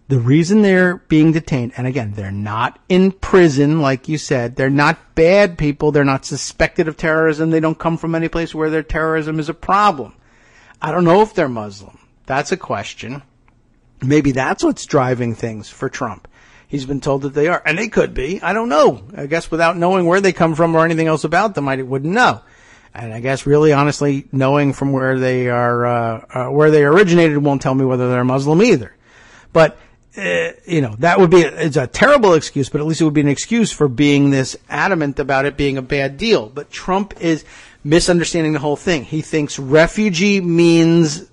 The reason they're being detained, and again, they're not in prison, like you said. They're not bad people. They're not suspected of terrorism. They don't come from any place where their terrorism is a problem. I don't know if they're Muslim. That's a question. Maybe that's what's driving things for Trump. He's been told that they are. And they could be. I don't know. I guess without knowing where they come from or anything else about them, I wouldn't know. And I guess really honestly, knowing from where they are, where they originated won't tell me whether they're Muslim either. But, that would be, it's a terrible excuse, but at least it would be an excuse for being this adamant about it being a bad deal. But Trump is misunderstanding the whole thing. He thinks refugee means,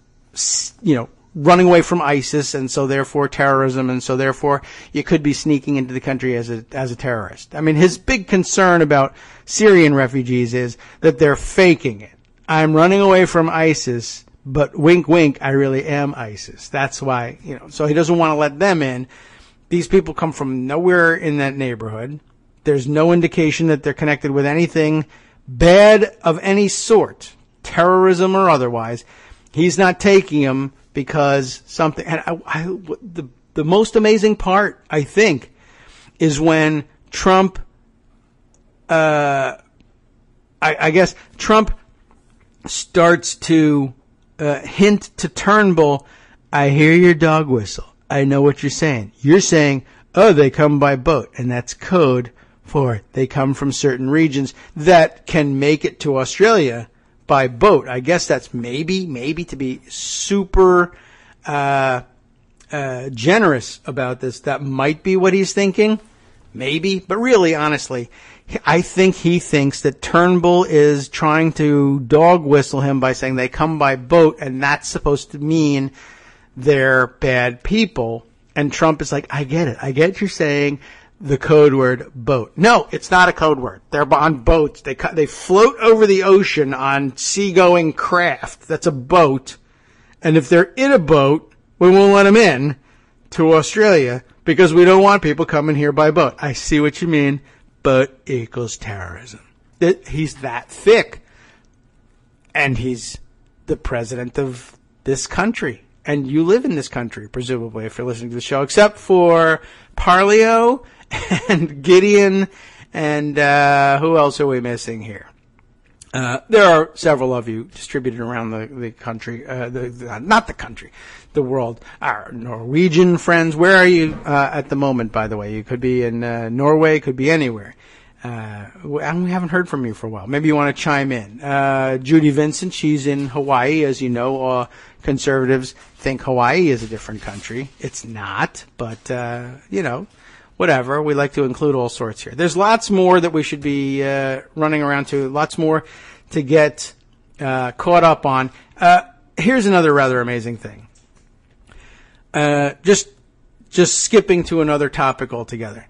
running away from ISIS, and so therefore terrorism, and so therefore you could be sneaking into the country as a terrorist. I mean, his big concern about Syrian refugees is that they're faking it. I'm running away from ISIS, but wink, wink, I really am ISIS. That's why, so he doesn't want to let them in. These people come from nowhere in that neighborhood. There's no indication that they're connected with anything bad of any sort, terrorism or otherwise. He's not taking them because something, and the most amazing part, I think, is when Trump, I guess Trump starts to hint to Turnbull, I hear your dog whistle. I know what you're saying. You're saying, oh, they come by boat, and that's code for they come from certain regions that can make it to Australia, by boat. I guess that's maybe to be super generous about this. That might be what he's thinking. Maybe. But really, honestly, I think he thinks that Turnbull is trying to dog whistle him by saying they come by boat, and that's supposed to mean they're bad people. And Trump is like, I get it. I get you're saying the code word boat. No, it's not a code word. They're on boats. They float over the ocean on seagoing craft. That's a boat. And if they're in a boat, we won't let them in to Australia because we don't want people coming here by boat. I see what you mean. Boat equals terrorism. He's that thick. And he's the president of this country. And you live in this country, presumably, if you're listening to the show, except for Parlio and Gideon and who else are we missing here? There are several of you distributed around the country, not the country, the world. Our Norwegian friends, where are you at the moment, by the way? You could be in Norway, could be anywhere. We haven't heard from you for a while. Maybe you want to chime in. Judy Vincent, she's in Hawaii. As you know, conservatives think Hawaii is a different country. It's not, but, whatever. We like to include all sorts here. There's lots more that we should be running around to, lots more to get caught up on. Here's another rather amazing thing. Just skipping to another topic altogether.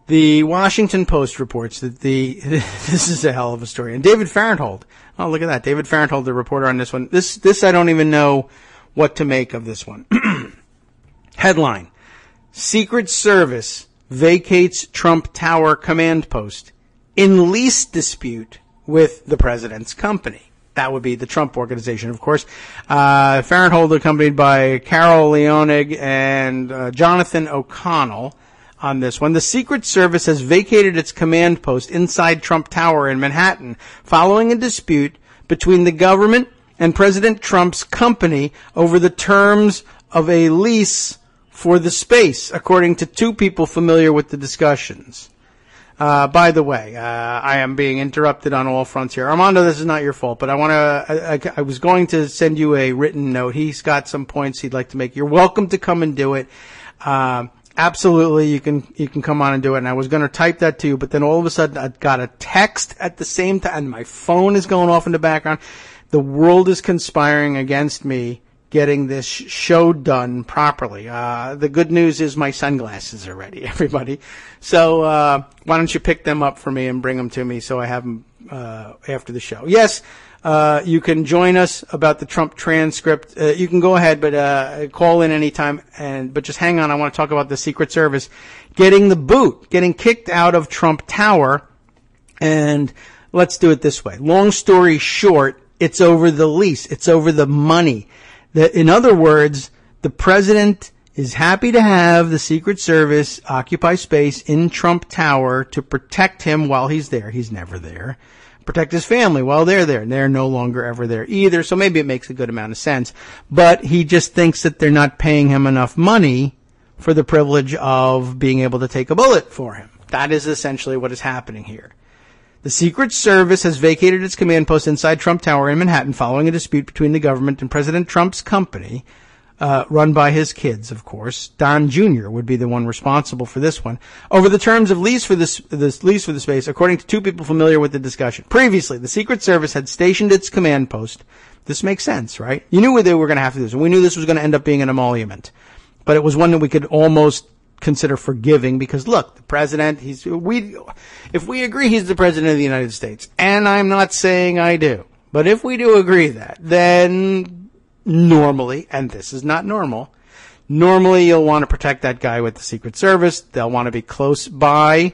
The Washington Post reports that this is a hell of a story. And David Farenthold, oh, look at that. David Farenthold, the reporter on this one. This I don't even know what to make of this one. Headline: Secret Service vacates Trump Tower command post in lease dispute with the president's company. That would be the Trump Organization, of course. Farenthold, accompanied by Carol Leonig and Jonathan O'Connell on this one. The Secret Service has vacated its command post inside Trump Tower in Manhattan following a dispute between the government and President Trump's company over the terms of a lease for the space, according to two people familiar with the discussions. By the way, I am being interrupted on all fronts here. Armando, this is not your fault, but I was going to send you a written note. He's got some points he'd like to make. You're welcome to come and do it. Absolutely, you can come on and do it. And I was going to type that to you, but then all of a sudden I got a text at the same time, and my phone is going off in the background. The world is conspiring against me getting this show done properly. The good news is my sunglasses are ready, everybody. So why don't you pick them up for me and bring them to me so I have them after the show. Yes. You can join us about the Trump transcript. You can go ahead, but call in anytime. But just hang on. I want to talk about the Secret Service getting the boot, getting kicked out of Trump Tower. And let's do it this way. Long story short, it's over the lease. It's over the money. In other words, the president is happy to have the Secret Service occupy space in Trump Tower to protect him while he's there. He's never there. Protect his family while they're there. And they're no longer ever there either. So maybe it makes a good amount of sense. But he just thinks that they're not paying him enough money for the privilege of being able to take a bullet for him. That is essentially what is happening here. The Secret Service has vacated its command post inside Trump Tower in Manhattan following a dispute between the government and President Trump's company, run by his kids, of course. Don Jr. would be the one responsible for this one. Over the terms of lease for this lease for the space, according to two people familiar with the discussion. Previously, the Secret Service had stationed its command post. This makes sense, right? You knew they were going to have to do this, and we knew this was going to end up being an emolument. But it was one that we could almost consider forgiving because, look, the president, if we agree he's the president of the United States, and I'm not saying I do, but if we do agree that, then normally, and this is not normal, normally you'll want to protect that guy with the Secret Service. They'll want to be close by,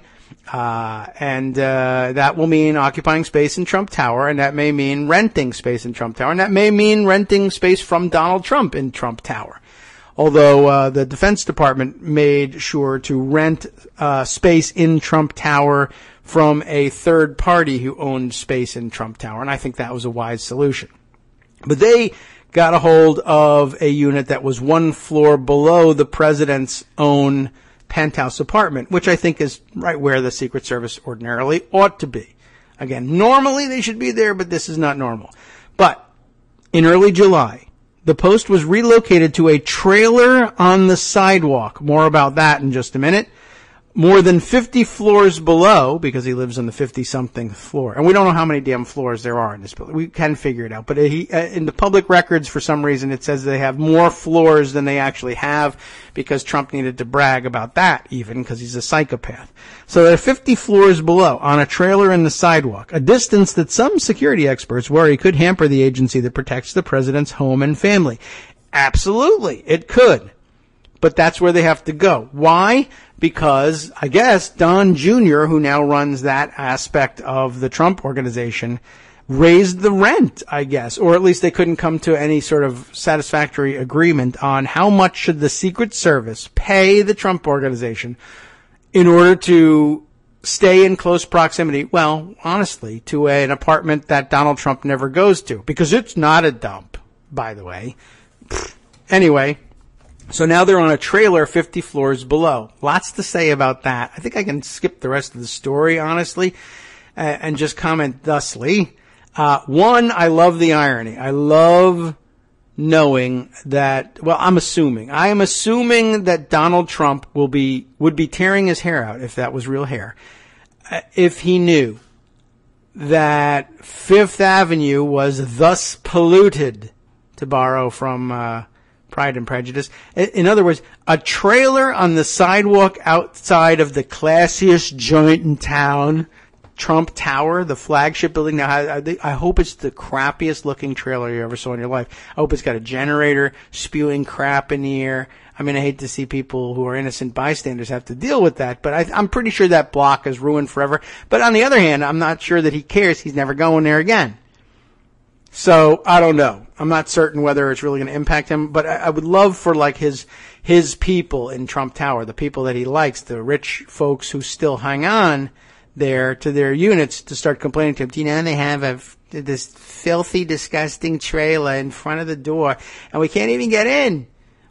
and that will mean occupying space in Trump Tower, and that may mean renting space in Trump Tower, and that may mean renting space from Donald Trump in Trump Tower. Although the Defense Department made sure to rent space in Trump Tower from a third party who owned space in Trump Tower, and I think that was a wise solution. But they got a hold of a unit that was one floor below the president's own penthouse apartment, which I think is right where the Secret Service ordinarily ought to be. Again, normally they should be there, but this is not normal. But in early July, the post was relocated to a trailer on the sidewalk. More about that in just a minute. More than 50 floors below, because he lives on the 50-something floor. And we don't know how many damn floors there are in this building. We can figure it out. But in the public records, for some reason, it says they have more floors than they actually have, because Trump needed to brag about that, even, because he's a psychopath. So they're 50 floors below, on a trailer in the sidewalk, a distance that some security experts worry could hamper the agency that protects the president's home and family. Absolutely, it could. But that's where they have to go. Why? Because, I guess, Don Jr., who now runs that aspect of the Trump organization, raised the rent, I guess. Or at least they couldn't come to any sort of satisfactory agreement on how much should the Secret Service pay the Trump organization in order to stay in close proximity, well, honestly, to an apartment that Donald Trump never goes to. Because it's not a dump, by the way. Anyway. So now they're on a trailer 50 floors below. Lots to say about that. I think I can skip the rest of the story, honestly, and just comment thusly. One, I love the irony. I love knowing that, well, I am assuming that Donald Trump would be tearing his hair out, if that was real hair, if he knew that Fifth Avenue was thus polluted, to borrow from Pride and Prejudice. In other words, a trailer on the sidewalk outside of the classiest joint in town, Trump Tower, the flagship building. Now, I hope it's the crappiest looking trailer you ever saw in your life. I hope it's got a generator spewing crap in the air. I mean, I hate to see people who are innocent bystanders have to deal with that, but I'm pretty sure that block is ruined forever. But on the other hand, I'm not sure that he cares. He's never going there again. So, I don't know. I'm not certain whether it's really going to impact him, but I would love for, like, his people in Trump Tower, the people that he likes, the rich folks who still hang on there to their units, to start complaining to him. Do you know they have this filthy, disgusting trailer in front of the door, and we can't even get in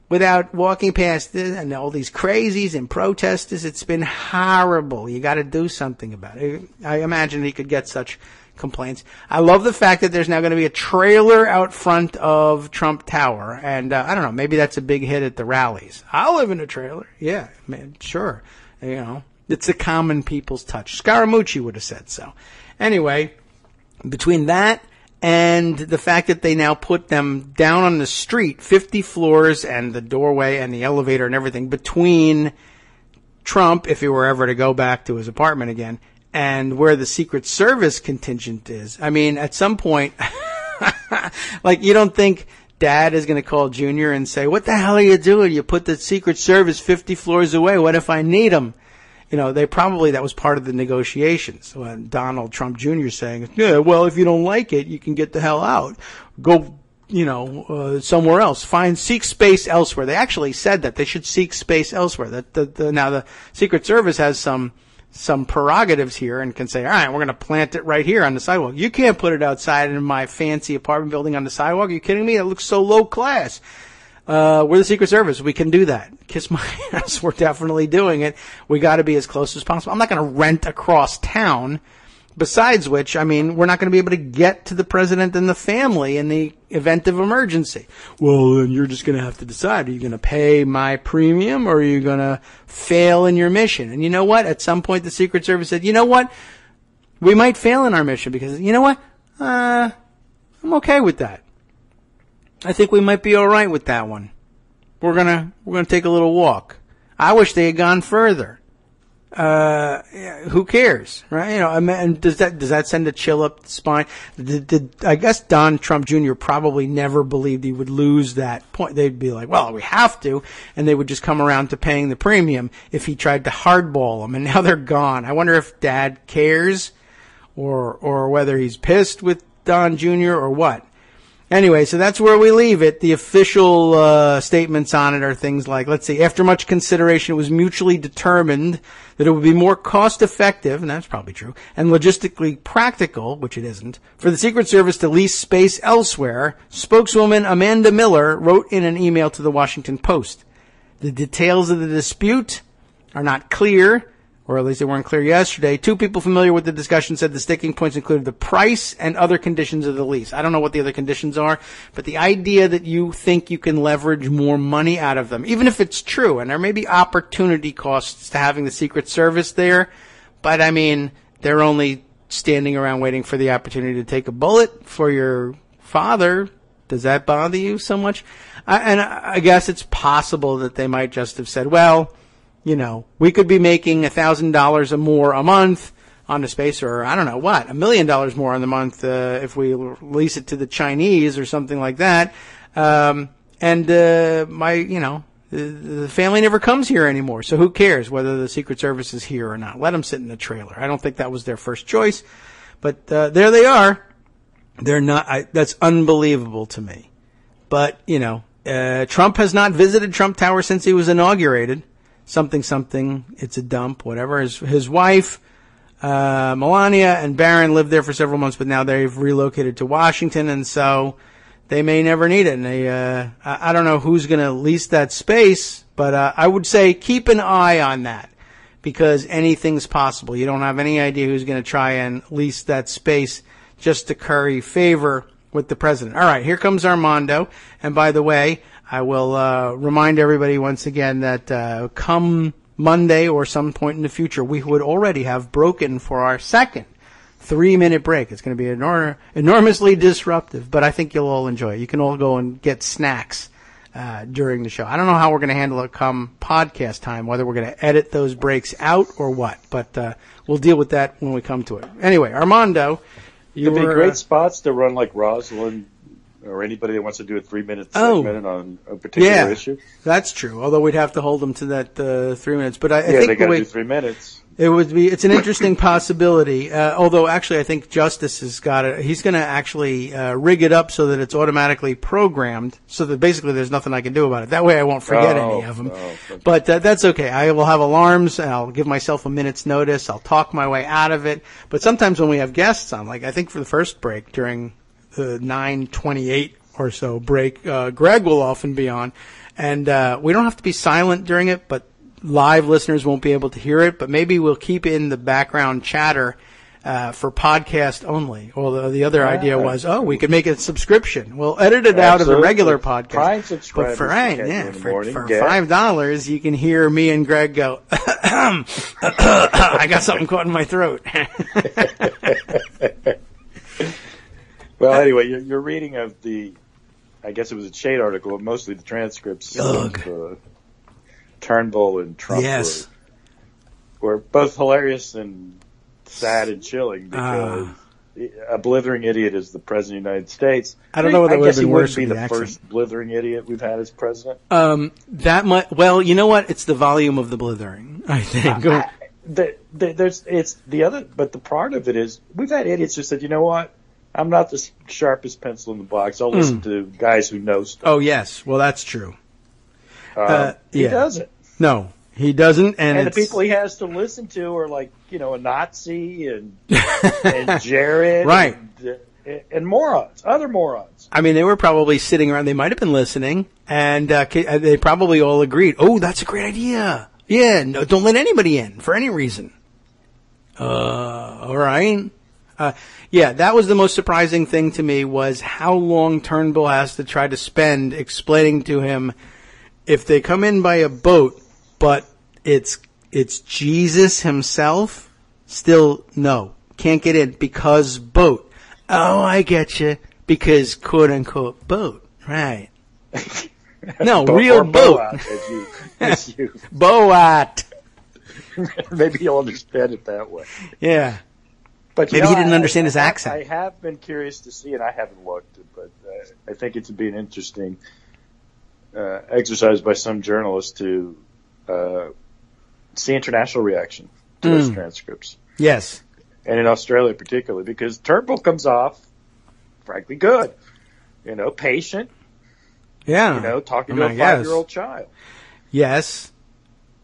without walking past this, and all these crazies and protesters. It's been horrible. You got to do something about it. I imagine he could get such complaints. I love the fact that there's now going to be a trailer out front of Trump Tower, and I don't know, maybe that's a big hit at the rallies. I'll live in a trailer. Yeah, man, sure. You know, it's a common people's touch. Scaramucci would have said so. Anyway, between that and the fact that they now put them down on the street, 50 floors, and the doorway and the elevator and everything between Trump, if he were ever to go back to his apartment again, and where the Secret Service contingent is. I mean, at some point, like, you don't think Dad is going to call Junior and say, what the hell are you doing? You put the Secret Service 50 floors away. What if I need them? You know, that was part of the negotiations. When Donald Trump Jr. saying, yeah, well, if you don't like it, you can get the hell out. Go, somewhere else. Seek space elsewhere. They actually said that they should seek space elsewhere. Now the Secret Service has some prerogatives here and can say, all right, we're going to plant it right here on the sidewalk. You can't put it outside in my fancy apartment building on the sidewalk. Are you kidding me? It looks so low class. We're the Secret Service. We can do that. Kiss my ass. We're definitely doing it. We got to be as close as possible. I'm not going to rent across town. Besides which, I mean, we're not going to be able to get to the president and the family in the event of emergency. Well, then you're just going to have to decide. Are you going to pay my premium, or are you going to fail in your mission? And you know what? At some point, the Secret Service said, you know what? We might fail in our mission because, you know what? I'm okay with that. I think we might be all right with that one. We're gonna take a little walk. I wish they had gone further. Who cares, right? And does that send a chill up the spine? I guess Don Trump Jr. probably never believed he would lose that point. They'd be like, well, we have to, and they would just come around to paying the premium if he tried to hardball them, and now they're gone. I wonder if Dad cares, or whether he's pissed with Don Jr. or what. Anyway, so that's where we leave it. The official statements on it are things like, let's see, after much consideration, it was mutually determined that it would be more cost-effective, and that's probably true, and logistically practical, which it isn't, for the Secret Service to lease space elsewhere. Spokeswoman Amanda Miller wrote in an email to the Washington Post. The details of the dispute are not clear, or at least they weren't clear yesterday. Two people familiar with the discussion said the sticking points included the price and other conditions of the lease. I don't know what the other conditions are, but the idea that you think you can leverage more money out of them, even if it's true, and there may be opportunity costs to having the Secret Service there, but I mean, they're only standing around waiting for the opportunity to take a bullet for your father. Does that bother you so much? I guess it's possible that they might just have said, well, you know, we could be making $1,000 or more a month on the space, or I don't know what, $1 million more on the month if we lease it to the Chinese or something like that. The family never comes here anymore, so who cares whether the Secret Service is here or not? Let them sit in the trailer. I don't think that was their first choice, but there they are. They're not. That's unbelievable to me. But Trump has not visited Trump Tower since he was inaugurated. Something. It's a dump. Whatever. His wife, Melania, and Barron lived there for several months, but now they've relocated to Washington, and so they may never need it. And I don't know who's going to lease that space, but I would say keep an eye on that, because anything's possible. You don't have any idea who's going to try and lease that space just to curry favor with the president. All right, here comes Armando. And by the way, I will remind everybody once again that come Monday or some point in the future, we would already have broken for our second 3-minute break. It's going to be enormously disruptive, but I think you'll all enjoy it. You can all go and get snacks during the show. I don't know how we're going to handle it come podcast time, whether we're going to edit those breaks out or what, but we'll deal with that when we come to it. Anyway, Armando, There'd be great spots to run like Rosalind or anybody that wants to do a 3-minute segment on a particular issue. That's true. Although we'd have to hold them to that 3 minutes. But I think they got to do 3 minutes. It's an interesting possibility. Although actually, I think Justice has got it. He's going to actually rig it up so that it's automatically programmed, so that basically there's nothing I can do about it. That way, I won't forget any of them. But that's okay. I will have alarms. I'll give myself a minute's notice. I'll talk my way out of it. But sometimes when we have guests on, like I think for the first break during the 9:28 or so break, Greg will often be on, and we don't have to be silent during it, but live listeners won't be able to hear it, but maybe we'll keep in the background chatter for podcast only. Although the other idea was, we could make it a subscription. We'll edit it out of the regular podcast. Prime subscribers but for $5, you can hear me and Greg go, I got something caught in my throat. Well, anyway, your reading of I guess it was a Shade article, but mostly the transcripts of Turnbull and Trump were both hilarious and sad and chilling, because a blithering idiot is the president of the United States. I don't know whether it would have been worse be the first blithering idiot we've had as president. Well, you know what? It's the volume of the blithering, I think. It's the other, but the part of it is we've had idiots who said, you know what? I'm not the sharpest pencil in the box. I'll listen to guys who know stuff. Oh, yes. Well, that's true. He doesn't. No, he doesn't. And the people he has to listen to are like, a Nazi and Jared. Right. And morons, other morons. I mean, they were probably sitting around. They might have been listening, and they probably all agreed, oh, that's a great idea. Yeah, no, don't let anybody in for any reason. All right. That was the most surprising thing to me, was how long Turnbull has to try to spend explaining to him, if they come in by a boat, but it's Jesus himself, still no, can't get in because boat. Oh, I get you, because quote unquote boat, right? No, real boat. Boat. Maybe you'll understand it that way. Yeah. But maybe he didn't understand his accent. I have been curious to see, and I haven't looked, but I think it would be an interesting exercise by some journalists to see international reaction to those transcripts. Yes. And in Australia particularly, because Turnbull comes off, frankly, good. Patient. Yeah. Talking to a 5-year-old child. Yes.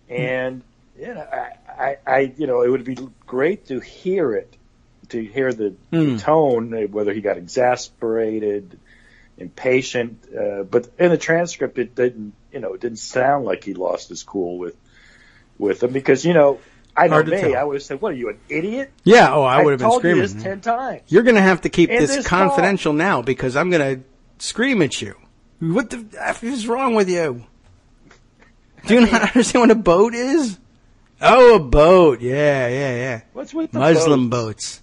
And, it would be great to hear it, to hear the tone, whether he got exasperated, impatient, but in the transcript it didn't sound like he lost his cool with them, because I know Hard to me. tell. I would have said, "What are you, an idiot?" Yeah. Oh, I would have been told screaming. you this 10 times. You're going to have to keep In this this confidential now because I'm going to scream at you. What the F is wrong with you? Do you not understand what a boat is? Oh, a boat. Yeah. What's with the Muslim boats?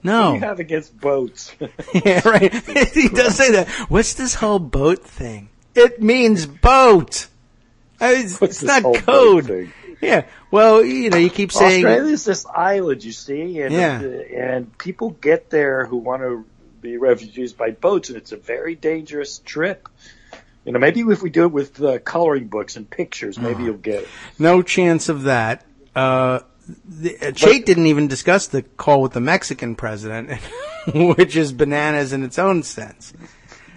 No. What do you have against boats? Yeah, right. He does say that. What's this whole boat thing? It means boat. It's not code. Yeah. Well, you keep saying Australia's this island, you see, and people get there who want to be refugees by boats, and it's a very dangerous trip. Maybe if we do it with coloring books and pictures, maybe you'll get it. No chance of that. Chait didn't even discuss the call with the Mexican president, which is bananas in its own sense.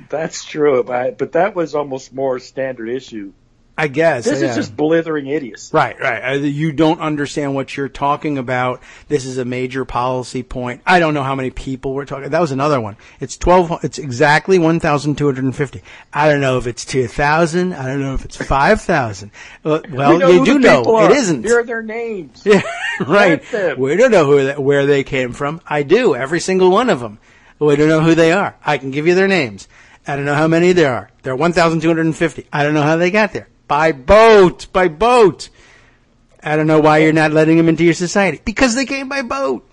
That's true, but that was almost more standard issue. I guess. This is just blithering idiocy. Right. You don't understand what you're talking about. This is a major policy point. I don't know how many people we're talking. That was another one. It's exactly 1,250. I don't know if it's 2,000. I don't know if it's 5,000. Well, you do know it isn't. Here are their names. Yeah, right. We don't know where they came from. I do. Every single one of them. We don't know who they are. I can give you their names. I don't know how many there are. There are 1,250. I don't know how they got there. By boat. I don't know why you're not letting them into your society. Because they came by boat.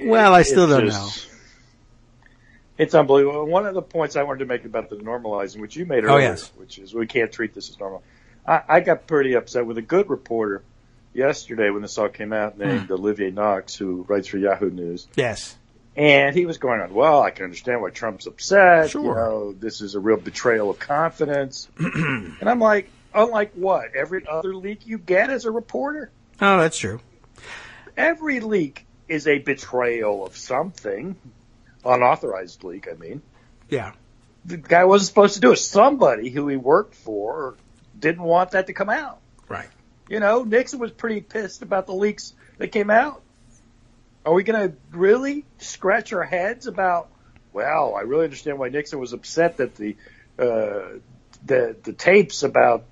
Well, I still don't know. It's unbelievable. One of the points I wanted to make about the normalizing, which you made earlier, which is we can't treat this as normal. I got pretty upset with a good reporter yesterday when this all came out named Olivier Knox, who writes for Yahoo News. Yes. And he was going on, well, I can understand why Trump's upset. Sure. This is a real betrayal of confidence. And I'm like, unlike what? Every other leak you get as a reporter? Oh, that's true. Every leak is a betrayal of something. Unauthorized leak, I mean. Yeah. The guy wasn't supposed to do it. Somebody who he worked for didn't want that to come out. Right. Nixon was pretty pissed about the leaks that came out. Are we going to really scratch our heads about, well, I really understand why Nixon was upset that the tapes about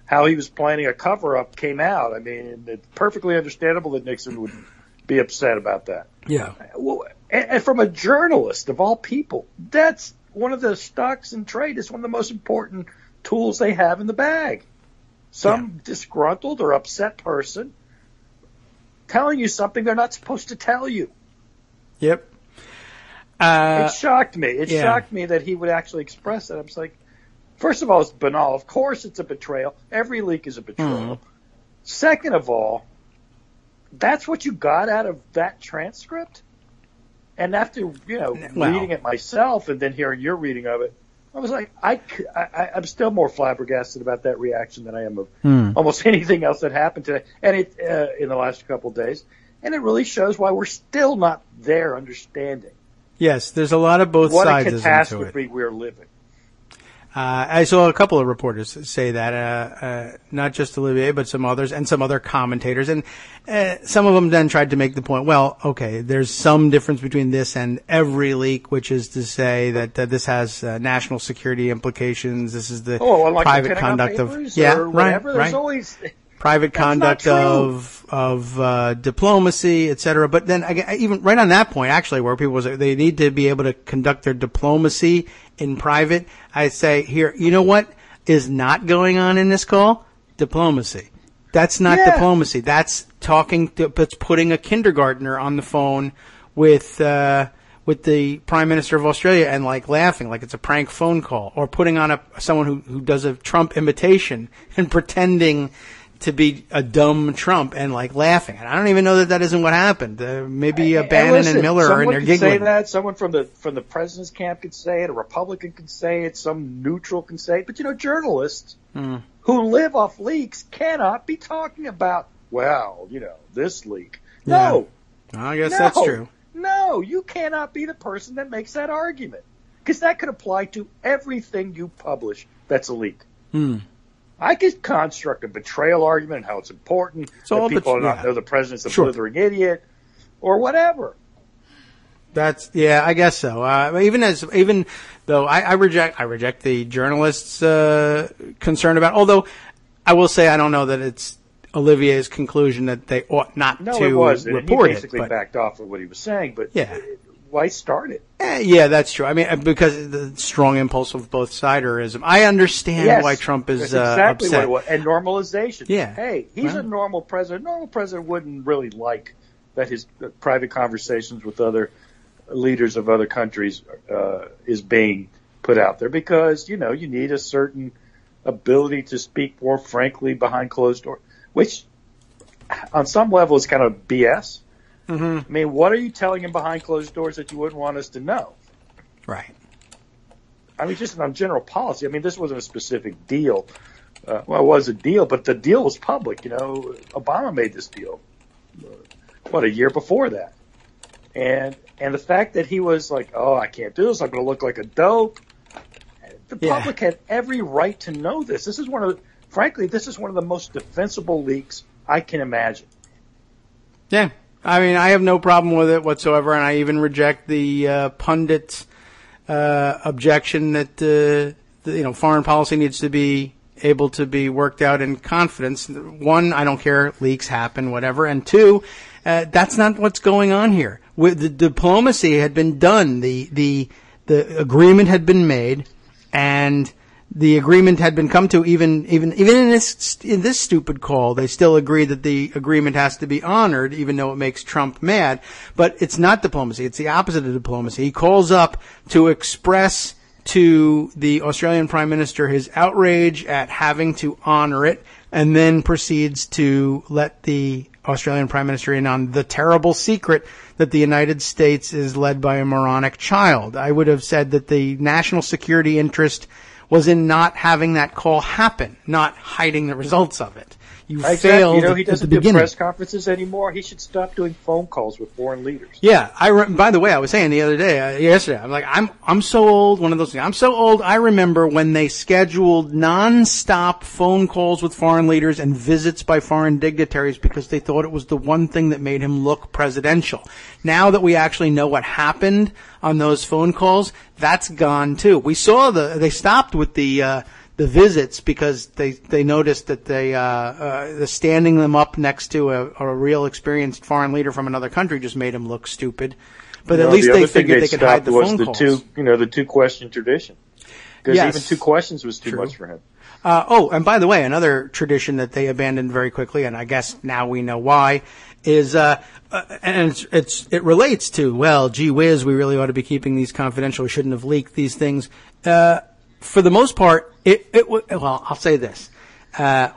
how he was planning a cover-up came out. I mean, it's perfectly understandable that Nixon would be upset about that. Yeah. And from a journalist, of all people, that's one of the stocks in trade. It's one of the most important tools they have in the bag. Some disgruntled or upset person telling you something they're not supposed to tell you. Yep. It shocked me. It shocked me that he would actually express that. I was like, first of all, it's banal. Of course it's a betrayal. Every leak is a betrayal. Mm-hmm. Second of all, that's what you got out of that transcript? And after, reading it myself and then hearing your reading of it, I was like, I'm still more flabbergasted about that reaction than I am of almost anything else that happened today, and in the last couple of days. And it really shows why we're still not there understanding. Yes, there's a lot of both sides into it. What a catastrophe we're living. I saw a couple of reporters say that, not just Olivier, but some others and some other commentators. And some of them then tried to make the point, well, okay, there's some difference between this and every leak, which is to say that this has national security implications. This is the like private the conduct of whatever. There's right. always private conduct of diplomacy, etc. But then again, even right on that point, actually, where people say they need to be able to conduct their diplomacy in private, I say here, you know what is not going on in this call? Diplomacy. That's not diplomacy. That's that's putting a kindergartner on the phone with the Prime Minister of Australia and laughing like it's a prank phone call, or putting on someone who does a Trump imitation and pretending to be a dumb Trump and laughing. And I don't even know that isn't what happened. Maybe Bannon and Miller are in there giggling. Someone could say that. Someone from the president's camp could say it. A Republican could say it. Some neutral can say it. But journalists who live off leaks cannot be talking about, this leak. Yeah. No. I guess that's true. No, you cannot be the person that makes that argument, because that could apply to everything you publish that's a leak. I could construct a betrayal argument and how it's important that people do not know the president's a blithering idiot or whatever. I guess so. Even though I reject the journalists' concern about. Although I will say I don't know that it's Olivier's conclusion that they ought not No, to it wasn't. report He basically it. backed off of what he was saying, but Yeah. why start it? Yeah, that's true. I mean, because of the strong impulse of both siderism. I understand Yes, why Trump is that's exactly upset. what it was. And normalization. Yeah. Hey, he's a normal president. Normal president wouldn't really like that his private conversations with other leaders of other countries is being put out there because, you need a certain ability to speak more frankly behind closed doors, which on some level is kind of BS. Mm-hmm. I mean, what are you telling him behind closed doors that you wouldn't want us to know? Right. I mean, just on general policy. I mean, this wasn't a specific deal. Well, it was a deal, but the deal was public. Obama made this deal, a year before that. And the fact that he was like, oh, I can't do this. I'm going to look like a dope. The public had every right to know this. This is one of the most defensible leaks I can imagine. Yeah. I mean, I have no problem with it whatsoever, and I even reject the pundits' objection that foreign policy needs to be able to be worked out in confidence. One, I don't care, leaks happen, whatever, and two, that's not what's going on here. The diplomacy had been done, the agreement had been made, and the agreement had been come to even in this stupid call. They still agree that the agreement has to be honored, even though it makes Trump mad. But it's not diplomacy. It's the opposite of diplomacy. He calls up to express to the Australian Prime Minister his outrage at having to honor it, and then proceeds to let the Australian Prime Minister in on the terrible secret that the United States is led by a moronic child. I would have said that the national security interest was in not having that call happen, not hiding the results of it. You failed he at the doesn't do beginning. press conferences anymore. He should stop doing phone calls with foreign leaders. Yeah, by the way, I was saying the other day, yesterday, I'm like, I'm so old. One of those things. I'm so old. I remember when they scheduled nonstop phone calls with foreign leaders and visits by foreign dignitaries because they thought it was the one thing that made him look presidential. Now that we actually know what happened on those phone calls, that's gone too. We saw they stopped with the visits because they noticed that the standing them up next to a real experienced foreign leader from another country just made them look stupid. But at least they figured they could hide the phone calls. The two-question tradition. Because even 2 questions was too much for him. And by the way, another tradition that they abandoned very quickly, and I guess now we know why, is and it relates to, well, gee whiz, we really ought to be keeping these confidential. We shouldn't have leaked these things. For the most part, I'll say this.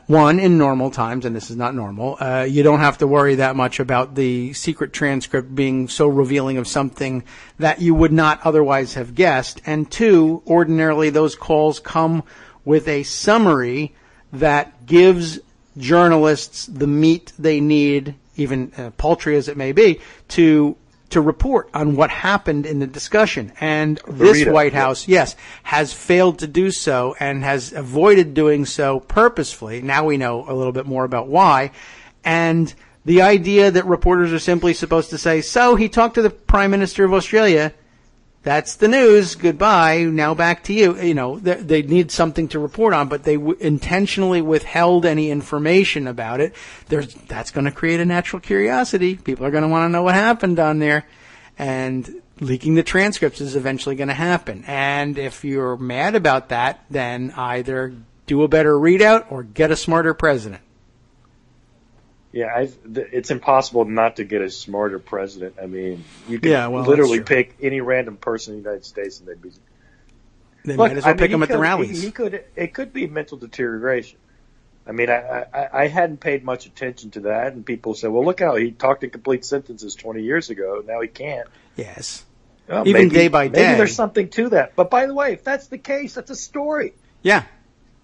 One, in normal times, and this is not normal, you don't have to worry that much about the secret transcript being so revealing of something that you would not otherwise have guessed. And two, ordinarily those calls come with a summary that gives journalists the meat they need, even paltry as it may be, to report on what happened in the discussion. And this White House, yes, has failed to do so and has avoided doing so purposefully. Now we know a little bit more about why. And the idea that reporters are simply supposed to say, so he talked to the Prime Minister of Australia. That's the news. Goodbye. Now back to you. They need something to report on, but they intentionally withheld any information about it. That's going to create a natural curiosity. People are going to want to know what happened on there, and leaking the transcripts is eventually going to happen. And if you're mad about that, then either do a better readout or get a smarter president. Yeah, it's impossible not to get a smarter president. I mean, you can literally pick any random person in the United States, and they might as well pick them at the rallies. It could be mental deterioration. I mean, I hadn't paid much attention to that, and people say, well, look how he talked in complete sentences 20 years ago. Now he can't. Yes. Well, even day by day. Maybe there's something to that. But by the way, if that's the case, that's a story. Yeah.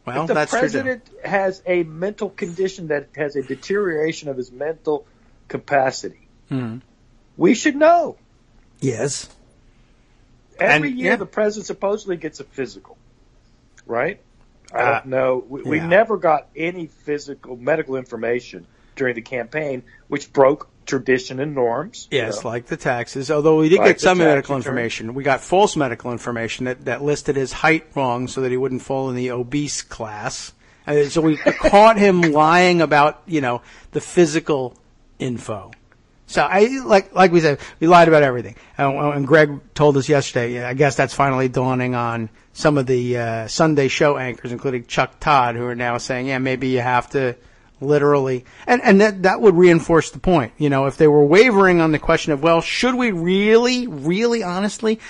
Well, if the that's president has a mental condition that has a deterioration of his mental capacity, we should know. Yes. Every year the president supposedly gets a physical, right? I don't know. We never got any physical medical information during the campaign, which broke tradition and norms. Yes, like the taxes. Although we did get some medical information. We got false medical information that listed his height wrong so that he wouldn't fall in the obese class. So we caught him lying about, the physical info. So like we said, we lied about everything. And Greg told us yesterday, I guess that's finally dawning on some of the Sunday show anchors, including Chuck Todd, who are now saying, yeah, maybe you have to literally, and that would reinforce the point. If they were wavering on the question of, well, should we really honestly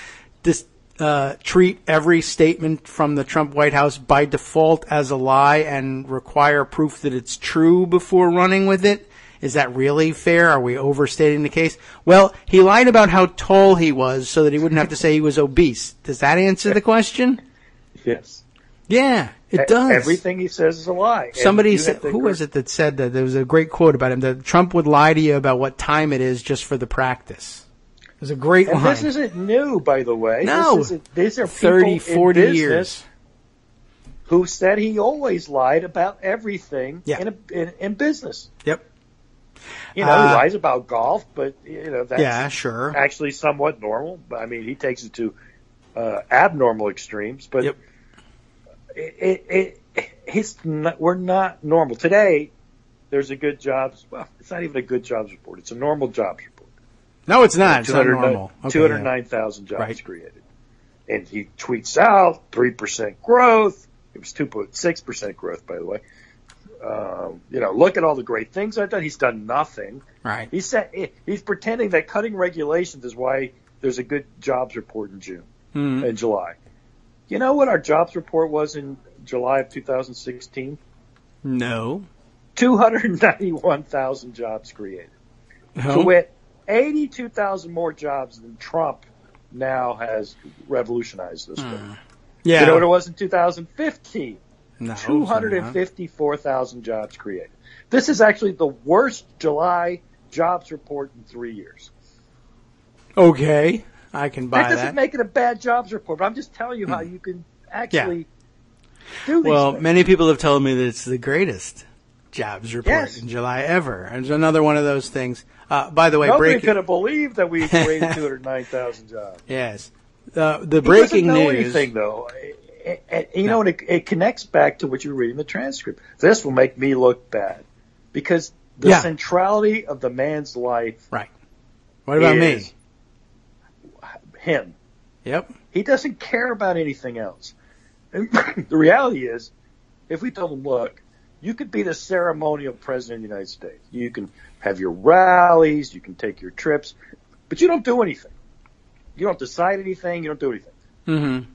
treat every statement from the Trump White House by default as a lie and require proof that it's true before running with it? Is that really fair? Are we overstating the case? Well, he lied about how tall he was so that he wouldn't have to say he was obese. Does that answer the question? Yes. Yeah, it does. Everything he says is a lie. Somebody said, who was it that said that? There was a great quote about him, that Trump would lie to you about what time it is just for the practice. It was a great line. This isn't new, by the way. No. These are 30, 40 years who said he always lied about everything in business. Yep. He lies about golf, but that's sure, actually somewhat normal. I mean, he takes it to abnormal extremes, but we're not normal today. There's a good jobs. Well, it's not even a good jobs report. It's a normal jobs report. No, it's not. It's not normal. 209,000 jobs created, and he tweets out 3% growth. It was 2.6% growth, by the way. Look at all the great things I've done. He's done nothing. Right. He's pretending that cutting regulations is why there's a good jobs report in June and July. You know what our jobs report was in July of 2016? No. 291,000 jobs created. To wit, 82,000 more jobs than Trump now has revolutionized this way. Yeah. You know what it was in 2015? No, 254,000 jobs created. This is actually the worst July jobs report in 3 years. Okay, I can buy that. That doesn't make it a bad jobs report, but I'm just telling you how you can actually do these things. Many people have told me that it's the greatest jobs report in July ever. It's another one of those things. By the way, nobody could have believed that we created 209,000 jobs. Yes. The breaking news. He doesn't know anything, though. It connects back to what you read in the transcript. This will make me look bad because the centrality of the man's life. Right. What about me? Him. Yep. He doesn't care about anything else. And the reality is, if we told him, look, you could be the ceremonial president of the United States. You can have your rallies. You can take your trips. But you don't do anything. You don't decide anything. You don't do anything. Mm-hmm.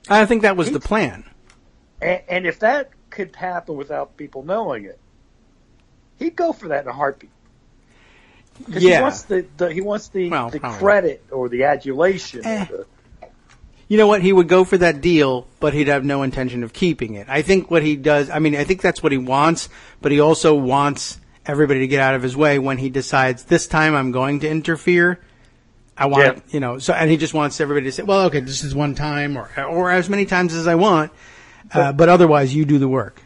I think that was the plan. And if that could happen without people knowing it, he'd go for that in a heartbeat. Because he wants the credit or the adulation. You know what? He would go for that deal, but he'd have no intention of keeping it. I think what he does, I think that's what he wants, but he also wants everybody to get out of his way when he decides, this time I'm going to interfere. I want, and he just wants everybody to say, well, okay, this is one time or as many times as I want, but otherwise you do the work.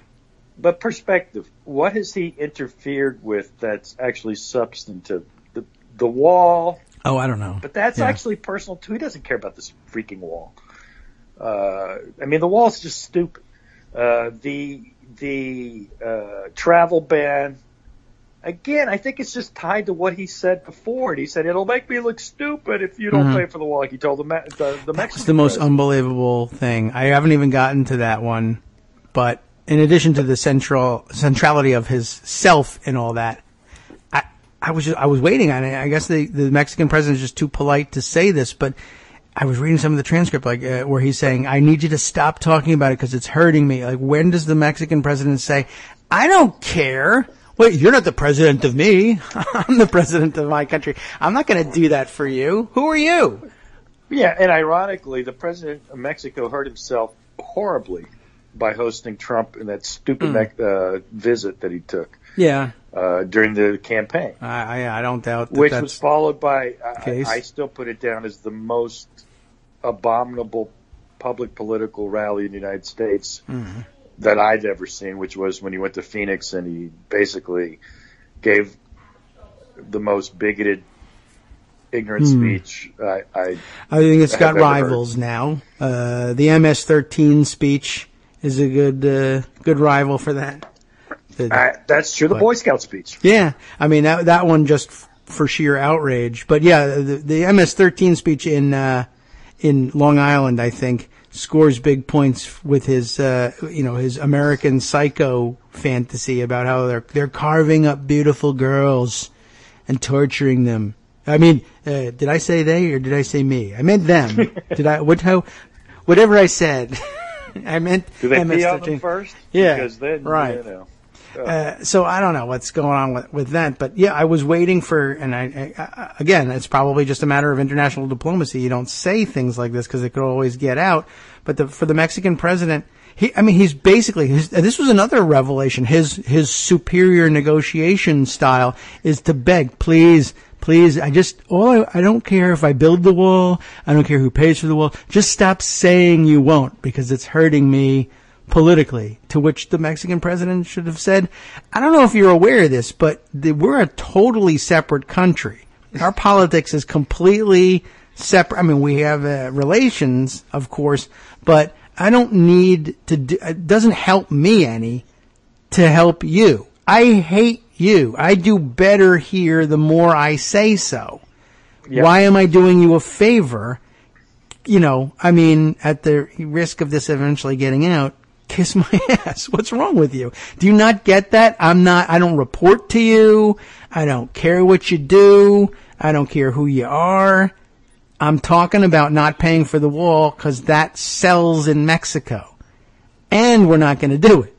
But perspective, what has he interfered with that's actually substantive? The wall. Oh, I don't know. But that's actually personal too. He doesn't care about this freaking wall. The wall is just stupid. The travel ban. Again, I think it's just tied to what he said before. And he said, it'll make me look stupid if you don't pay for the wall, like he told the Mexican That's the most unbelievable thing. I haven't even gotten to that one. But in addition to the centrality of his self and all that, I was waiting on it. I guess the Mexican president is just too polite to say this, but I was reading some of the transcript, where he's saying, I need you to stop talking about it because it's hurting me. Like, when does the Mexican president say, I don't care? Wait, you're not the president of me. I'm the president of my country. I'm not going to do that for you. Who are you? Yeah, and ironically, the president of Mexico hurt himself horribly by hosting Trump in that stupid visit that he took. Yeah. During the campaign. I don't doubt that. Which was followed by, I still put it down as the most abominable public political rally in the United States that I've ever seen, which was when he went to Phoenix and he basically gave the most bigoted, ignorant speech I think it's got rivals now. The MS-13 speech is a good rival for that. That's true. The Boy Scout speech. Yeah, I mean that one just for sheer outrage. But yeah, the MS-13 speech in Long Island, I think, scores big points with his his American Psycho fantasy about how they're carving up beautiful girls and torturing them. I mean, did I say they or did I say me? I meant them. Whatever I said, I meant Do they MS-13. pee on them first? Yeah, because then, right. Oh. So I don't know what's going on with that, but yeah, I was waiting for, and I again, it's probably just a matter of international diplomacy. You don't say things like this because it could always get out. But for the Mexican president, he's basically, this was another revelation. His superior negotiation style is to beg, please, I don't care if I build the wall. I don't care who pays for the wall. Just stop saying you won't because it's hurting me politically. To which the Mexican president should have said, I don't know if you're aware of this, but we're a totally separate country. Our politics is completely separate. I mean, we have relations, of course, but I don't need to it doesn't help me any to help you. I hate you. I do better here the more I say so. Yep. Why am I doing you a favor? I mean, at the risk of this eventually getting out, kiss my ass. What's wrong with you? Do you not get that? I don't report to you. I don't care what you do. I don't care who you are. I'm talking about not paying for the wall because that sells in Mexico. And we're not going to do it.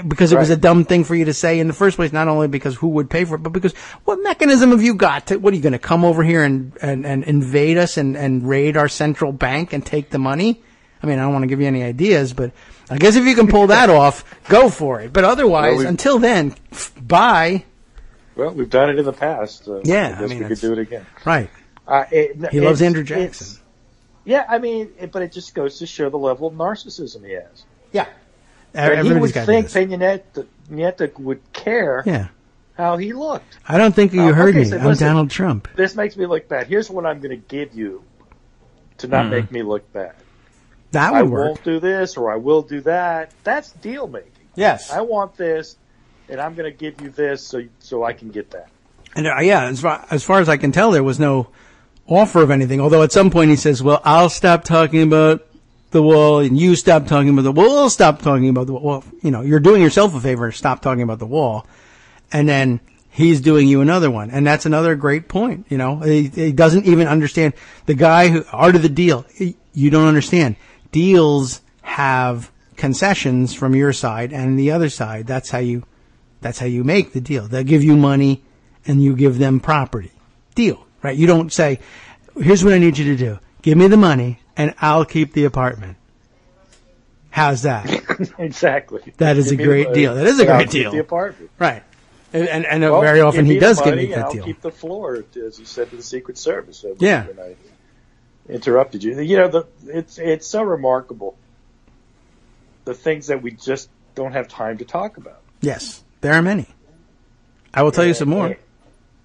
Because it was a dumb thing for you to say in the first place, not only because who would pay for it, but because what mechanism have you got what are you going to come over here and invade us and raid our central bank and take the money? I mean, I don't want to give you any ideas, but I guess if you can pull that off, go for it. But otherwise, until then, bye. Well, we've done it in the past. Yeah. I guess we could do it again. Right. He loves Andrew Jackson. But it just goes to show the level of narcissism he has. Yeah. He would think Peña Nieto would care how he looked. I don't think you heard me. I'm Donald Trump. This makes me look bad. Here's what I'm going to give you to not make me look bad. That would work. I won't do this or I will do that. That's deal making. Yes. I want this, and I'm going to give you this so I can get that. And as far as I can tell, there was no offer of anything. Although at some point he says, well, I'll stop talking about the wall and you stop talking about the wall. We'll stop talking about the wall. Well, you're doing yourself a favor. Stop talking about the wall. And then he's doing you another one. And that's another great point. He doesn't even understand the guy art of the deal. You don't understand. Deals have concessions from your side and the other side. That's how you make the deal. They'll give you money and you give them property. Deal, right? You don't say, here's what I need you to do. Give me the money and I'll keep the apartment. How's that? Exactly. That is a great deal. That is a great deal. The apartment. Right. And very often he does give me that I'll deal. I'll keep the floor, as you said to the Secret Service. When I interrupted you. It's so remarkable. The things that we just don't have time to talk about. Yes, there are many. I will tell you some more.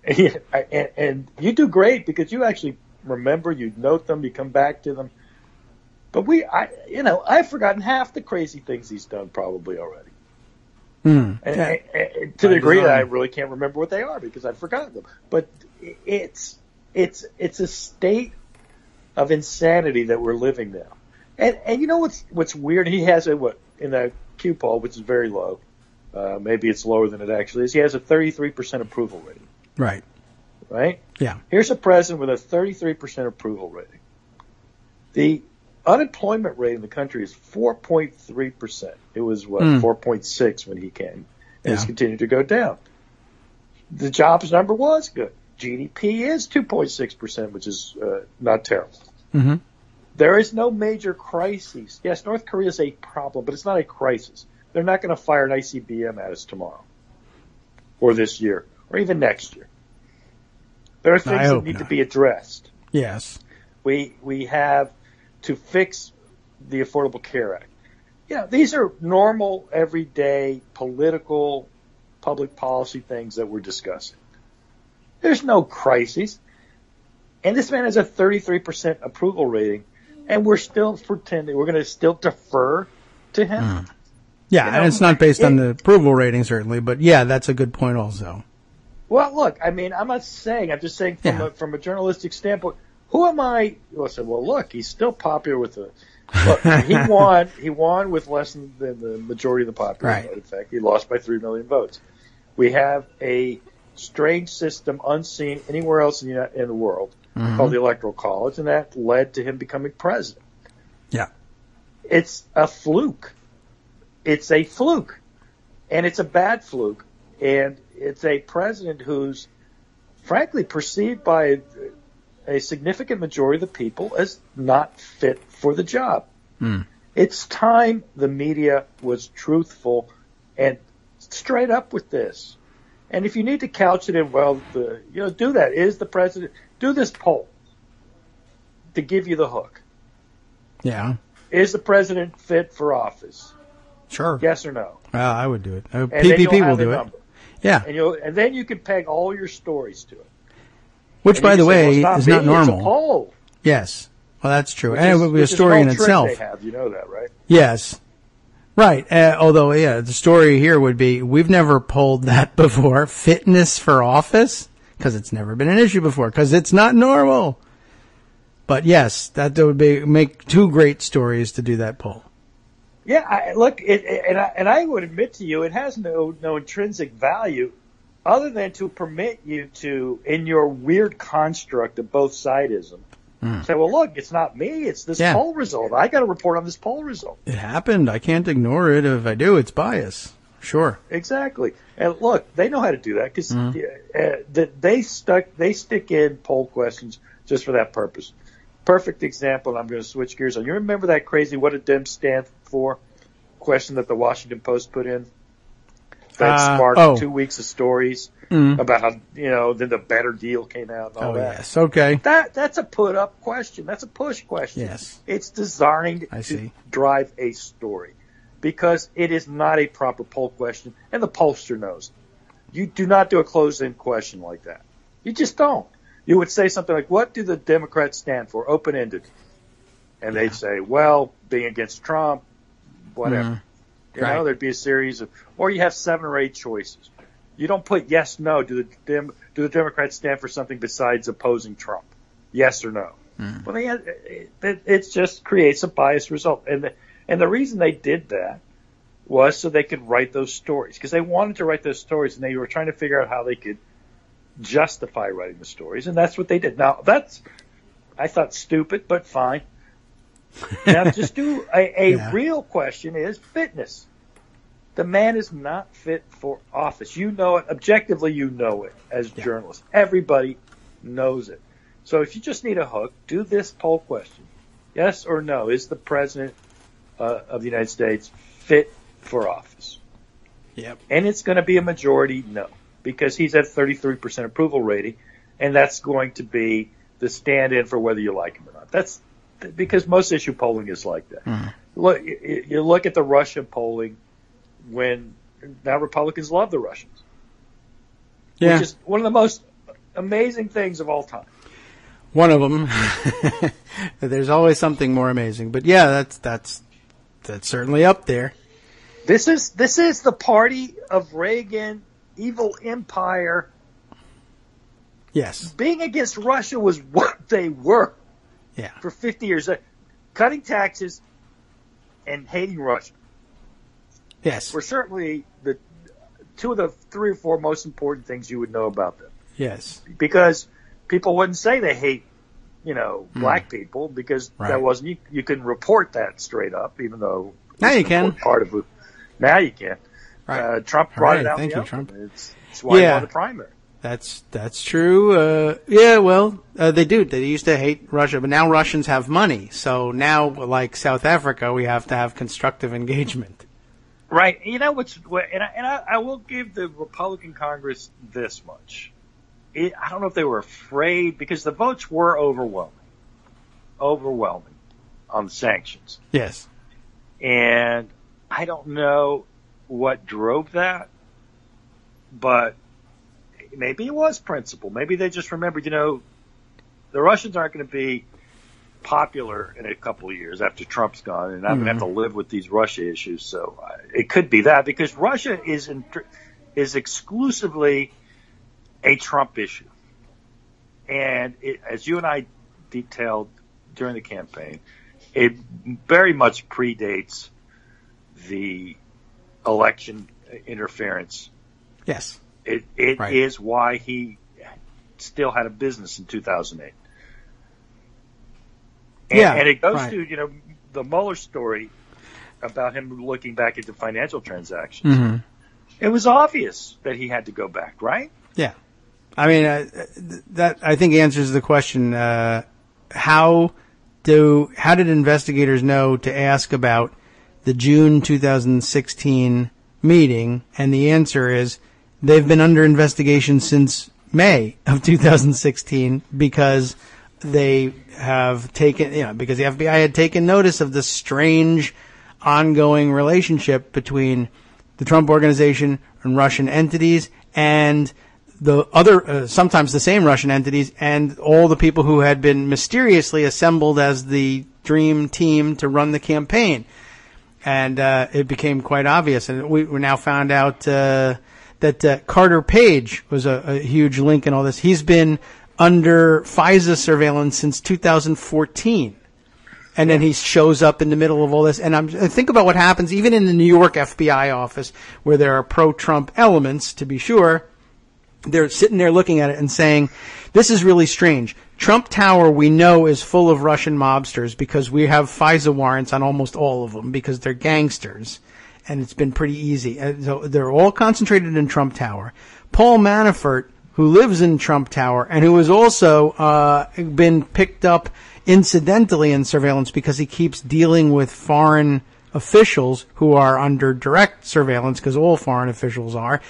And you do great because you actually remember, you note them, you come back to them. But I've forgotten half the crazy things he's done probably already. And to the degree that I really can't remember what they are because I've forgotten them. But it's a state of insanity that we're living now. And you know what's weird? He has in the Q poll, which is very low. Maybe it's lower than it actually is. He has a 33% approval rating. Right. Right? Yeah. Here's a president with a 33% approval rating. The unemployment rate in the country is 4.3%. It was 4.6 when he came. And it's continued to go down. The jobs number was good. GDP is 2.6%, which is not terrible. Mm-hmm. There is no major crises. Yes, North Korea is a problem, but it's not a crisis. They're not going to fire an ICBM at us tomorrow or this year or even next year. There are things that need to be addressed. Yes. We have to fix the Affordable Care Act. These are normal, everyday, political, public policy things that we're discussing. There's no crisis. And this man has a 33% approval rating, and we're still pretending we're going to still defer to him. Yeah, and it's not based on the approval rating, certainly, but yeah, that's a good point also. Well, look, I mean, I'm just saying from a journalistic standpoint, who am I? Well, I said, well, look, he's still popular with the. Look, he won with less than the majority of the popular vote. In fact, he lost by 3 million votes. We have a strange system unseen anywhere else in the world called the Electoral College, and that led to him becoming president. Yeah. It's a fluke. It's a fluke. And it's a bad fluke. And it's a president who's, frankly, perceived by a significant majority of the people as not fit for the job. It's time the media was truthful and straight up with this. And if you need to couch it in, well, do that. Is the president, do this poll to give you the hook. Yeah. Is the president fit for office? Sure. Yes or no? I would do it. PPP will do it. Yeah. And then you can peg all your stories to it. Which, by the way, is not normal. It's a poll. Yes. Well, that's true. And it would be a story in itself. They have. You know that, right? Yes. Right. Although, the story here would be, we've never polled that before. Fitness for office? Because it's never been an issue before. Because it's not normal. But yes, that would make two great stories to do that poll. Yeah, I would admit to you, it has no intrinsic value other than to permit you to, in your weird construct of both sidism, say, well, look, it's not me, it's this poll result. I got to report on this poll result. It happened. I can't ignore it. If I do, it's bias. Sure. Exactly. And look, they know how to do that because they stick in poll questions just for that purpose. Perfect example, and I'm going to switch gears on. You remember that crazy "what did Dems stand for" question that the Washington Post put in? That sparked 2 weeks of stories about how, then the better deal came out and all that. Yes, okay. That's a put-up question. That's a push question. Yes. It's designed to drive a story because it is not a proper poll question, and the pollster knows it. You do not do a closed-end question like that. You just don't. You would say something like, what do the Democrats stand for? Open-ended. And they'd say, well, being against Trump, whatever. There'd be a series of, or you have 7 or 8 choices. You don't put yes, no. Do the Democrats stand for something besides opposing Trump? Yes or no? Well, it just creates a biased result. And the reason they did that was so they could write those stories, because they wanted to write those stories, and they were trying to figure out how they could justify writing the stories, and that's what they did. Now, I thought stupid, but fine. Now, just do a real question is fitness. The man is not fit for office. You know it. Objectively, you know it as journalists. Everybody knows it. So if you just need a hook, do this poll question. Yes or no, is the president of the United States fit for office? Yep. And it's going to be a majority no, because he's at 33% approval rating, and that's going to be the stand-in for whether you like him or not. That's because most issue polling is like that. Look, you look at the Russia polling when now Republicans love the Russians, which is one of the most amazing things of all time. One of them. There's always something more amazing, but that's certainly up there. This is the party of Reagan, evil empire. Yes. Being against Russia was what they were. Yeah. For 50 years. Cutting taxes and hating Russia. Yes. Were certainly the 2 of the 3 or 4 most important things you would know about them. Yes. Because people wouldn't say they hate, black people, because that wasn't, you couldn't report that straight up, even though now you can. Part of it. Now you can. Right. Trump brought it out. Thank you, Trump. It's why he won the primary. That's true. They do. They used to hate Russia, but now Russians have money. So now, like South Africa, we have to have constructive engagement. Right. You know I will give the Republican Congress this much. I don't know if they were afraid, because the votes were overwhelming on sanctions. Yes. And I don't know what drove that, but maybe it was principle. Maybe they just remembered, the Russians aren't going to be popular in a couple of years after Trump's gone, and I'm going to have to live with these Russia issues. So it could be that, because Russia is exclusively a Trump issue. And as you and I detailed during the campaign, it very much predates the election interference. Yes. It right. is why he still had a business in 2008. And it goes to, the Mueller story about him looking back at the financial transactions. Mm-hmm. It was obvious that he had to go back, right? Yeah. I mean, that I think answers the question, how did investigators know to ask about the June 2016 meeting? And the answer is they've been under investigation since May of 2016 because they have taken, because the FBI had taken notice of the strange ongoing relationship between the Trump organization and Russian entities and the other, sometimes the same Russian entities, and all the people who had been mysteriously assembled as the dream team to run the campaign. And it became quite obvious. And we now found out that Carter Page was a huge link in all this. He's been under FISA surveillance since 2014. And then he shows up in the middle of all this. And I think about what happens even in the New York FBI office, where there are pro-Trump elements, to be sure. They're sitting there looking at it and saying, this is really strange. Trump Tower, we know, is full of Russian mobsters because we have FISA warrants on almost all of them because they're gangsters. And it's been pretty easy. So they're all concentrated in Trump Tower. Paul Manafort, who lives in Trump Tower and who has also been picked up incidentally in surveillance because he keeps dealing with foreign officials who are under direct surveillance, because all foreign officials are.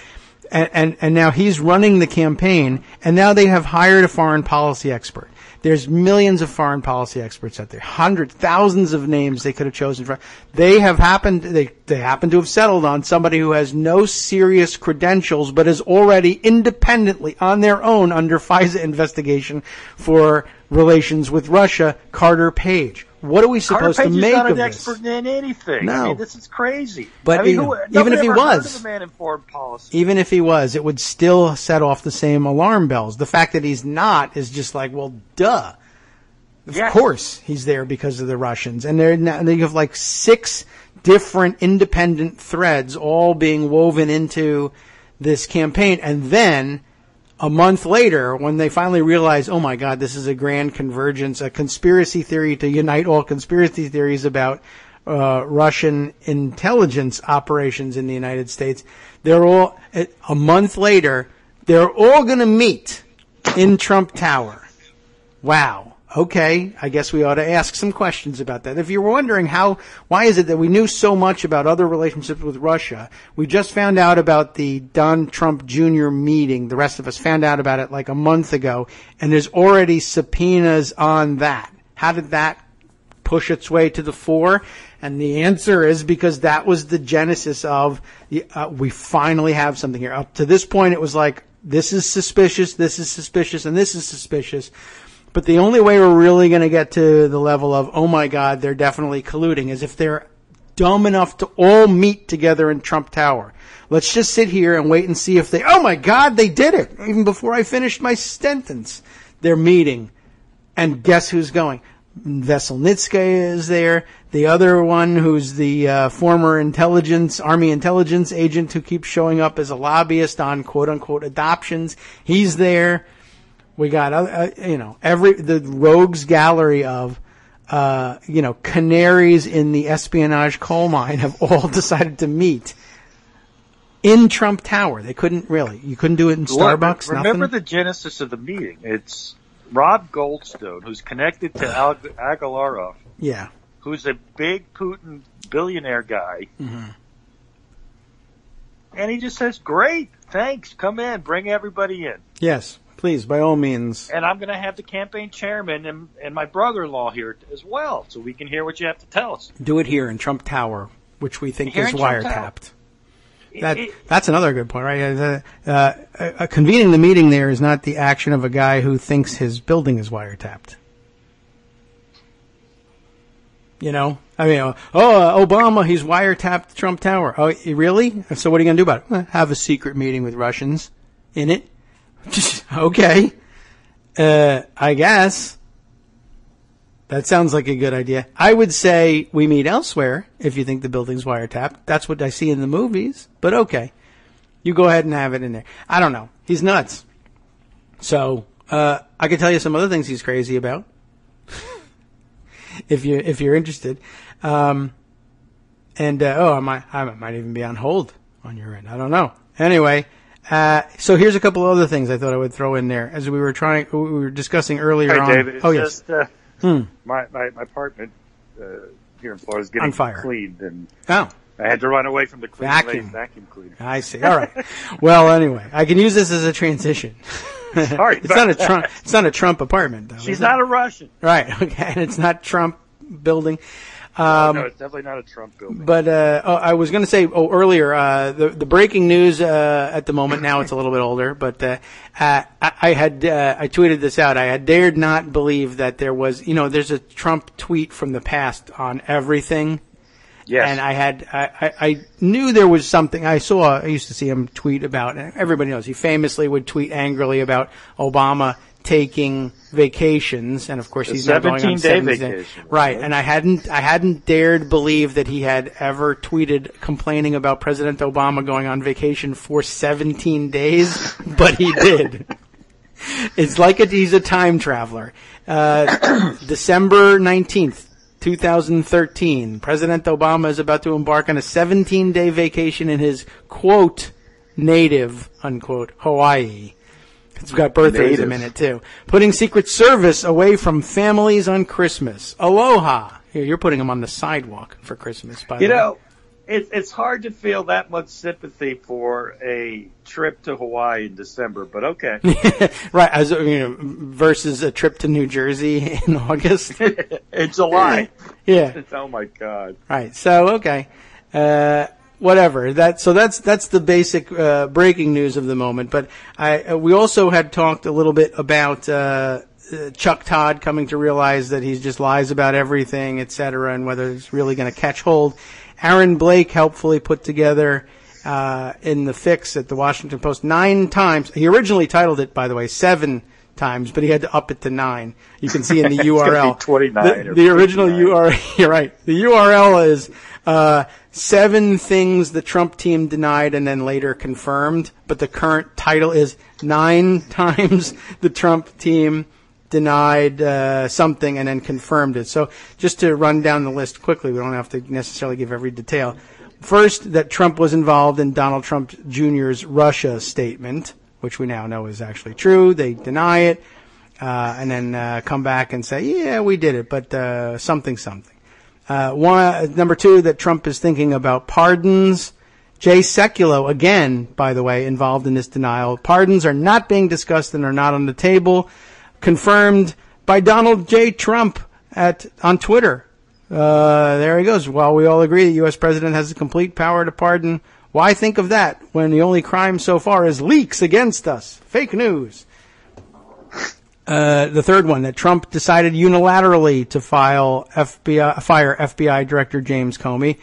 And now he's running the campaign, and now they have hired a foreign policy expert. There's millions of foreign policy experts out there, thousands of names they could have chosen. They happen to have settled on somebody who has no serious credentials, but is already independently on their own under FISA investigation for relations with Russia, Carter Page. What are we supposed to make of this? Carter Page is not an expert in anything. No. I mean, this is crazy. But even if he was, heard of a man in foreign policy. Even if he was, it would still set off the same alarm bells. The fact that he's not is just like, well, duh. Of course he's there because of the Russians. And they have like 6 different independent threads all being woven into this campaign. And then a month later, when they finally realize, oh my God, this is a grand convergence, a conspiracy theory to unite all conspiracy theories about Russian intelligence operations in the United States, a month later, they're all going to meet in Trump Tower. Wow. Okay, I guess we ought to ask some questions about that. If you're wondering why is it that we knew so much about other relationships with Russia, we just found out about the Don Trump Jr. meeting. The rest of us found out about it like a month ago, and there's already subpoenas on that. How did that push its way to the fore? And the answer is because that was the genesis of, we finally have something here. Up to this point, it was like, this is suspicious, and this is suspicious. But the only way we're really going to get to the level of, oh my God, they're definitely colluding, is if they're dumb enough to all meet together in Trump Tower. Let's just sit here and wait and see if oh my God, they did it. Even before I finished my sentence, they're meeting. And guess who's going? Veselnitskaya is there. The other one who's the former Army intelligence agent who keeps showing up as a lobbyist on quote unquote adoptions. He's there. We got, the rogues gallery of, canaries in the espionage coal mine have all decided to meet in Trump Tower. You couldn't do it in Starbucks, Remember nothing? the genesis of the meeting. It's Rob Goldstone, who's connected to Agalarov. Yeah. Who's a big Putin billionaire guy. Mm-hmm. And he just says, great, thanks, come in, bring everybody in. Yes. Please, by all means. And I'm going to have the campaign chairman and my brother-in-law here as well, so we can hear what you have to tell us. Do it here in Trump Tower, which we think Here is in Trump wiretapped. That's another good point, right? Convening the meeting there is not the action of a guy who thinks his building is wiretapped. You know, I mean, Obama, he's wiretapped the Trump Tower. Oh, really? So what are you going to do about it? Well, have a secret meeting with Russians in it. Okay. I guess. That sounds like a good idea. I would say we meet elsewhere if you think the building's wiretapped. That's what I see in the movies. But okay. You go ahead and have it in there. I don't know. He's nuts. So, I could tell you some other things he's crazy about. if you're interested. I might even be on hold on your end. I don't know. Anyway, so here's a couple other things I thought I would throw in there as we were discussing earlier on. Hey, David, it's yes. My apartment here in Florida is getting on fire. Cleaned, and I had to run away from the vacuum cleaner. I see. All right. Well, anyway, I can use this as a transition. Sorry, it's not a Trump apartment, though. She's not a Russian, right? Okay, and it's not Trump building. No, it's definitely not a Trump building. But I was going to say earlier the breaking news at the moment. Now it's a little bit older, but I tweeted this out. I had dared not believe that there was, there's a Trump tweet from the past on everything. Yes. And I knew there was something. I used to see him tweet about, and everybody knows he famously would tweet angrily about Obama taking vacations, and of course he's now going on 17 days. Vacation, right. And I hadn't dared believe that he had ever tweeted complaining about President Obama going on vacation for 17 days, but he did. It's like he's a time traveler. December 19th. 2013, President Obama is about to embark on a 17-day vacation in his, quote, native, unquote, Hawaii. It's got birthdays in it, too. Putting Secret Service away from families on Christmas. Aloha. Here, you're putting them on the sidewalk for Christmas, by the way. It's hard to feel that much sympathy for a trip to Hawaii in December, but okay. Right, versus a trip to New Jersey in August. In July. Yeah. Oh my God. Right. So okay. Whatever. That's the basic breaking news of the moment. But we also had talked a little bit about Chuck Todd coming to realize that he just lies about everything, etc., and whether it's really going to catch hold. Aaron Blake helpfully put together in the fix at the Washington Post 9 times. He originally titled it, by the way, 7 times, but he had to up it to 9. You can see in the URL. 29 the original URL. You're right. The URL is 7 things the Trump team denied and then later confirmed. But the current title is 9 times the Trump team denied something and then confirmed it. So just to run down the list quickly, we don't have to necessarily give every detail. First, that Trump was involved in Donald Trump Jr.'s Russia statement, which we now know is actually true. They deny it, and then come back and say, yeah, we did it, but something. Number 2, that Trump is thinking about pardons. Jay Sekulow, again, by the way, involved in this denial. Pardons are not being discussed and are not on the table. Confirmed by Donald J. Trump on Twitter. There he goes. While we all agree the U.S. president has the complete power to pardon, why think of that when the only crime so far is leaks against us? Fake news. The third one, that Trump decided unilaterally to fire FBI Director James Comey.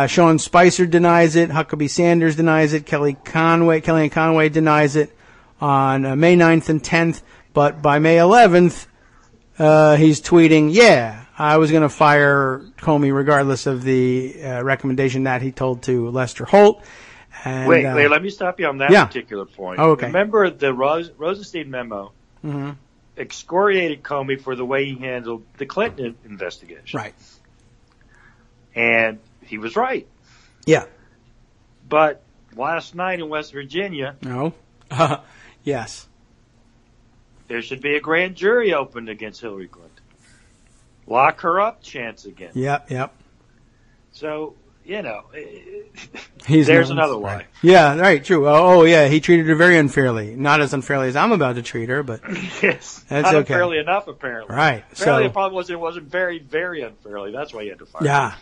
Sean Spicer denies it. Huckabee Sanders denies it. Kellyanne Conway denies it on May 9th and 10th. But by May 11th, he's tweeting, yeah, I was going to fire Comey regardless of the recommendation that he told to Lester Holt. And, wait, let me stop you on that particular point. Oh, okay. Remember the Rosenstein memo excoriated Comey for the way he handled the Clinton investigation. Right. And he was right. Yeah. But last night in West Virginia. No. Yes. There should be a grand jury opened against Hillary Clinton. Lock her up chance again. Yep. So, there's another lie. Right. Yeah, right, true. Oh, yeah, he treated her very unfairly. Not as unfairly as I'm about to treat her, but yes, that's not okay. Unfairly enough, apparently. Right. Apparently the problem was it wasn't very, very unfairly. That's why he had to fire her.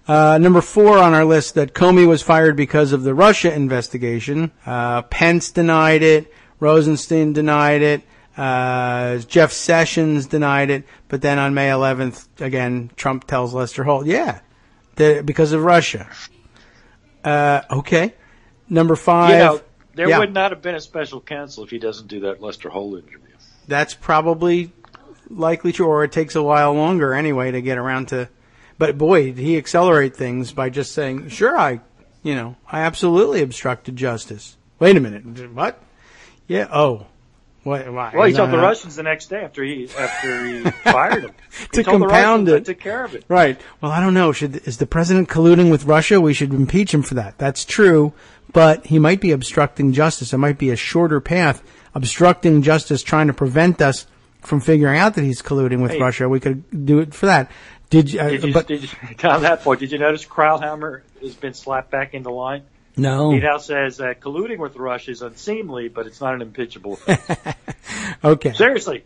Yeah. Number 4 on our list, that Comey was fired because of the Russia investigation. Pence denied it. Rosenstein denied it. Jeff Sessions denied it, but then on May 11th, again, Trump tells Lester Holt, because of Russia. Okay. Number 5. There would not have been a special counsel if he doesn't do that Lester Holt interview. That's probably likely true, or it takes a while longer anyway to get around to. But boy, did he accelerate things by just saying, "Sure, I absolutely obstructed justice." Wait a minute, what? Yeah. Oh, what? Why? Well, he told the Russians the next day after he fired him to compound it. I took care of it. Right. Well, I don't know. Is the president colluding with Russia? We should impeach him for that. That's true, but he might be obstructing justice. It might be a shorter path. Obstructing justice, trying to prevent us from figuring out that he's colluding with Russia. We could do it for that. On that point, did you notice Krauthammer has been slapped back into line? No. He now says that colluding with Russia is unseemly, but it's not an impeachable offense. Okay. Seriously.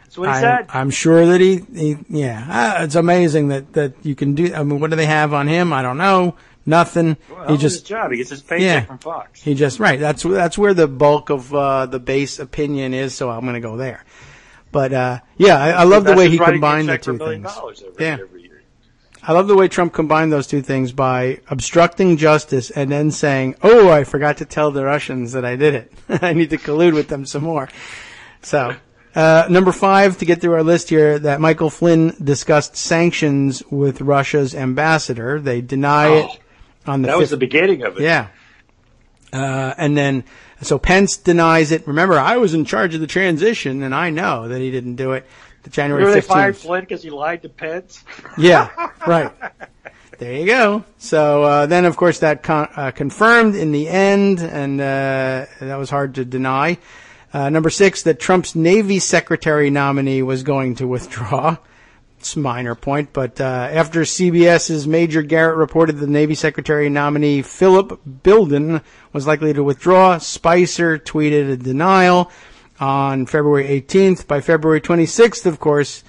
That's what he said. I'm sure that it's amazing that you can do. I mean, what do they have on him? I don't know. Nothing. Well, his job. He gets his paycheck from Fox. He just that's where the bulk of the base opinion is. So I'm going to go there. But I love the way he combined the two things. Every year. I love the way Trump combined those two things by obstructing justice and then saying, "Oh, I forgot to tell the Russians that I did it. I need to collude with them some more." So. Number 5, to get through our list here, that Michael Flynn discussed sanctions with Russia's ambassador. They deny it on the 5th. That was the beginning of it. Yeah. And then, so Pence denies it. Remember, I was in charge of the transition, and I know that he didn't do it. The January 15th. They fired Flynn because he lied to Pence? Yeah, right. There you go. So then, of course, that confirmed in the end, and that was hard to deny. Number 6, that Trump's Navy Secretary nominee was going to withdraw. It's a minor point, but after CBS's Major Garrett reported the Navy Secretary nominee Philip Bilden was likely to withdraw, Spicer tweeted a denial on February 18th. By February 26th, of course,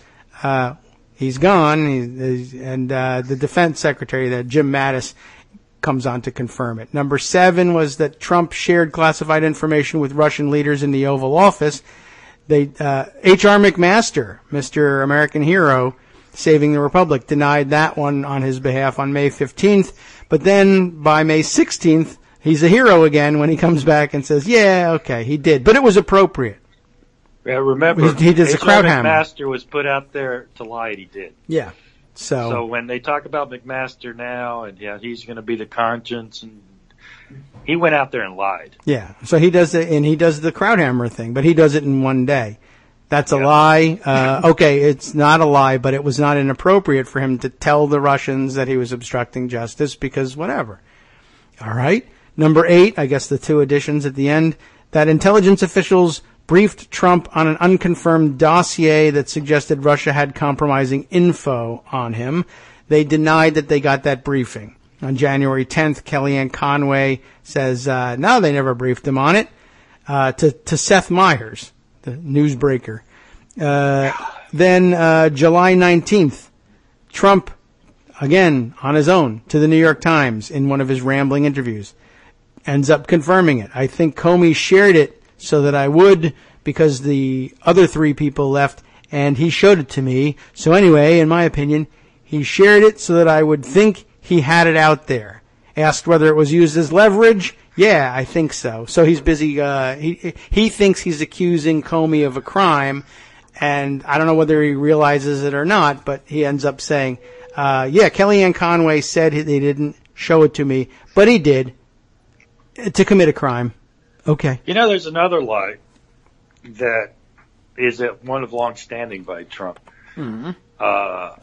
he's gone, and the Defense Secretary, Jim Mattis, comes on to confirm it. Number 7 was that Trump shared classified information with Russian leaders in the Oval Office. H.R. McMaster, Mr. American Hero, saving the Republic, denied that one on his behalf on May 15th. But then by May 16th, he's a hero again when he comes back and says, yeah, okay, he did. But it was appropriate. Yeah, remember, he does a crowd hammer. McMaster was put out there to lie, and he did. Yeah. So when they talk about McMaster now, and he's going to be the conscience, and he went out there and lied. Yeah, so he does it, and he does the crowd hammer thing, but he does it in one day. That's a lie. Okay, it's not a lie, but it was not inappropriate for him to tell the Russians that he was obstructing justice because whatever. All right. Number 8, I guess the 2 additions at the end, that intelligence officials briefed Trump on an unconfirmed dossier that suggested Russia had compromising info on him. They denied that they got that briefing. On January 10th, Kellyanne Conway says, no, they never briefed him on it, to Seth Meyers, the newsbreaker. Then July 19th, Trump, again, on his own, to the New York Times in one of his rambling interviews, ends up confirming it. I think Comey shared it so that I would, because the other 3 people left, and he showed it to me. So anyway, in my opinion, he shared it so that I would think he had it out there. Asked whether it was used as leverage. Yeah, I think so. So he's busy, he thinks he's accusing Comey of a crime, and I don't know whether he realizes it or not, but he ends up saying, Kellyanne Conway said they didn't show it to me, but he did, to commit a crime. Okay. There's another lie that is one of long-standing by Trump. Mm-hmm.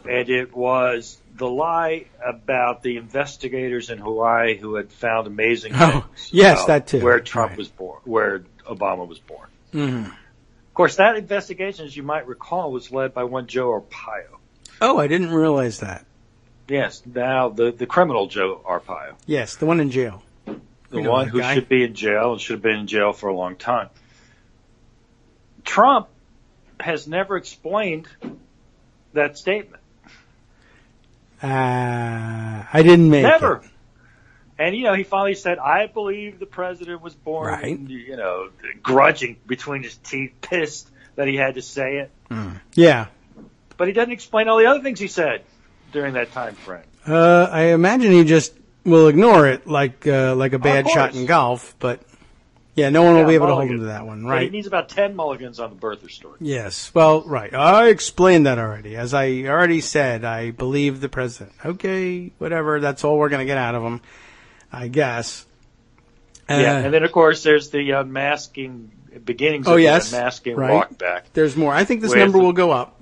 And it was the lie about the investigators in Hawaii who had found amazing things. Yes, that too. Where Trump was born, where Obama was born. Mm-hmm. Of course, that investigation, as you might recall, was led by one Joe Arpaio. Oh, I didn't realize that. Yes, now the criminal Joe Arpaio. Yes, the one in jail. The one who should be in jail and should have been in jail for a long time. Trump has never explained that statement. I didn't make never. it. And, he finally said, I believe the president was born, grudging between his teeth, pissed that he had to say it. Yeah. But he doesn't explain all the other things he said during that time frame. I imagine he just will ignore it like a bad shot in golf, but yeah, no one will be able to hold him to that one, right? But he needs about 10 mulligans on the birther story. Yes. Well, right. I explained that already. As I already said, I believe the president. Okay, whatever. That's all we're going to get out of him, I guess. Yeah, and then, of course, there's the unmasking, beginnings of the unmasking walk back. There's more. I think this number will go up.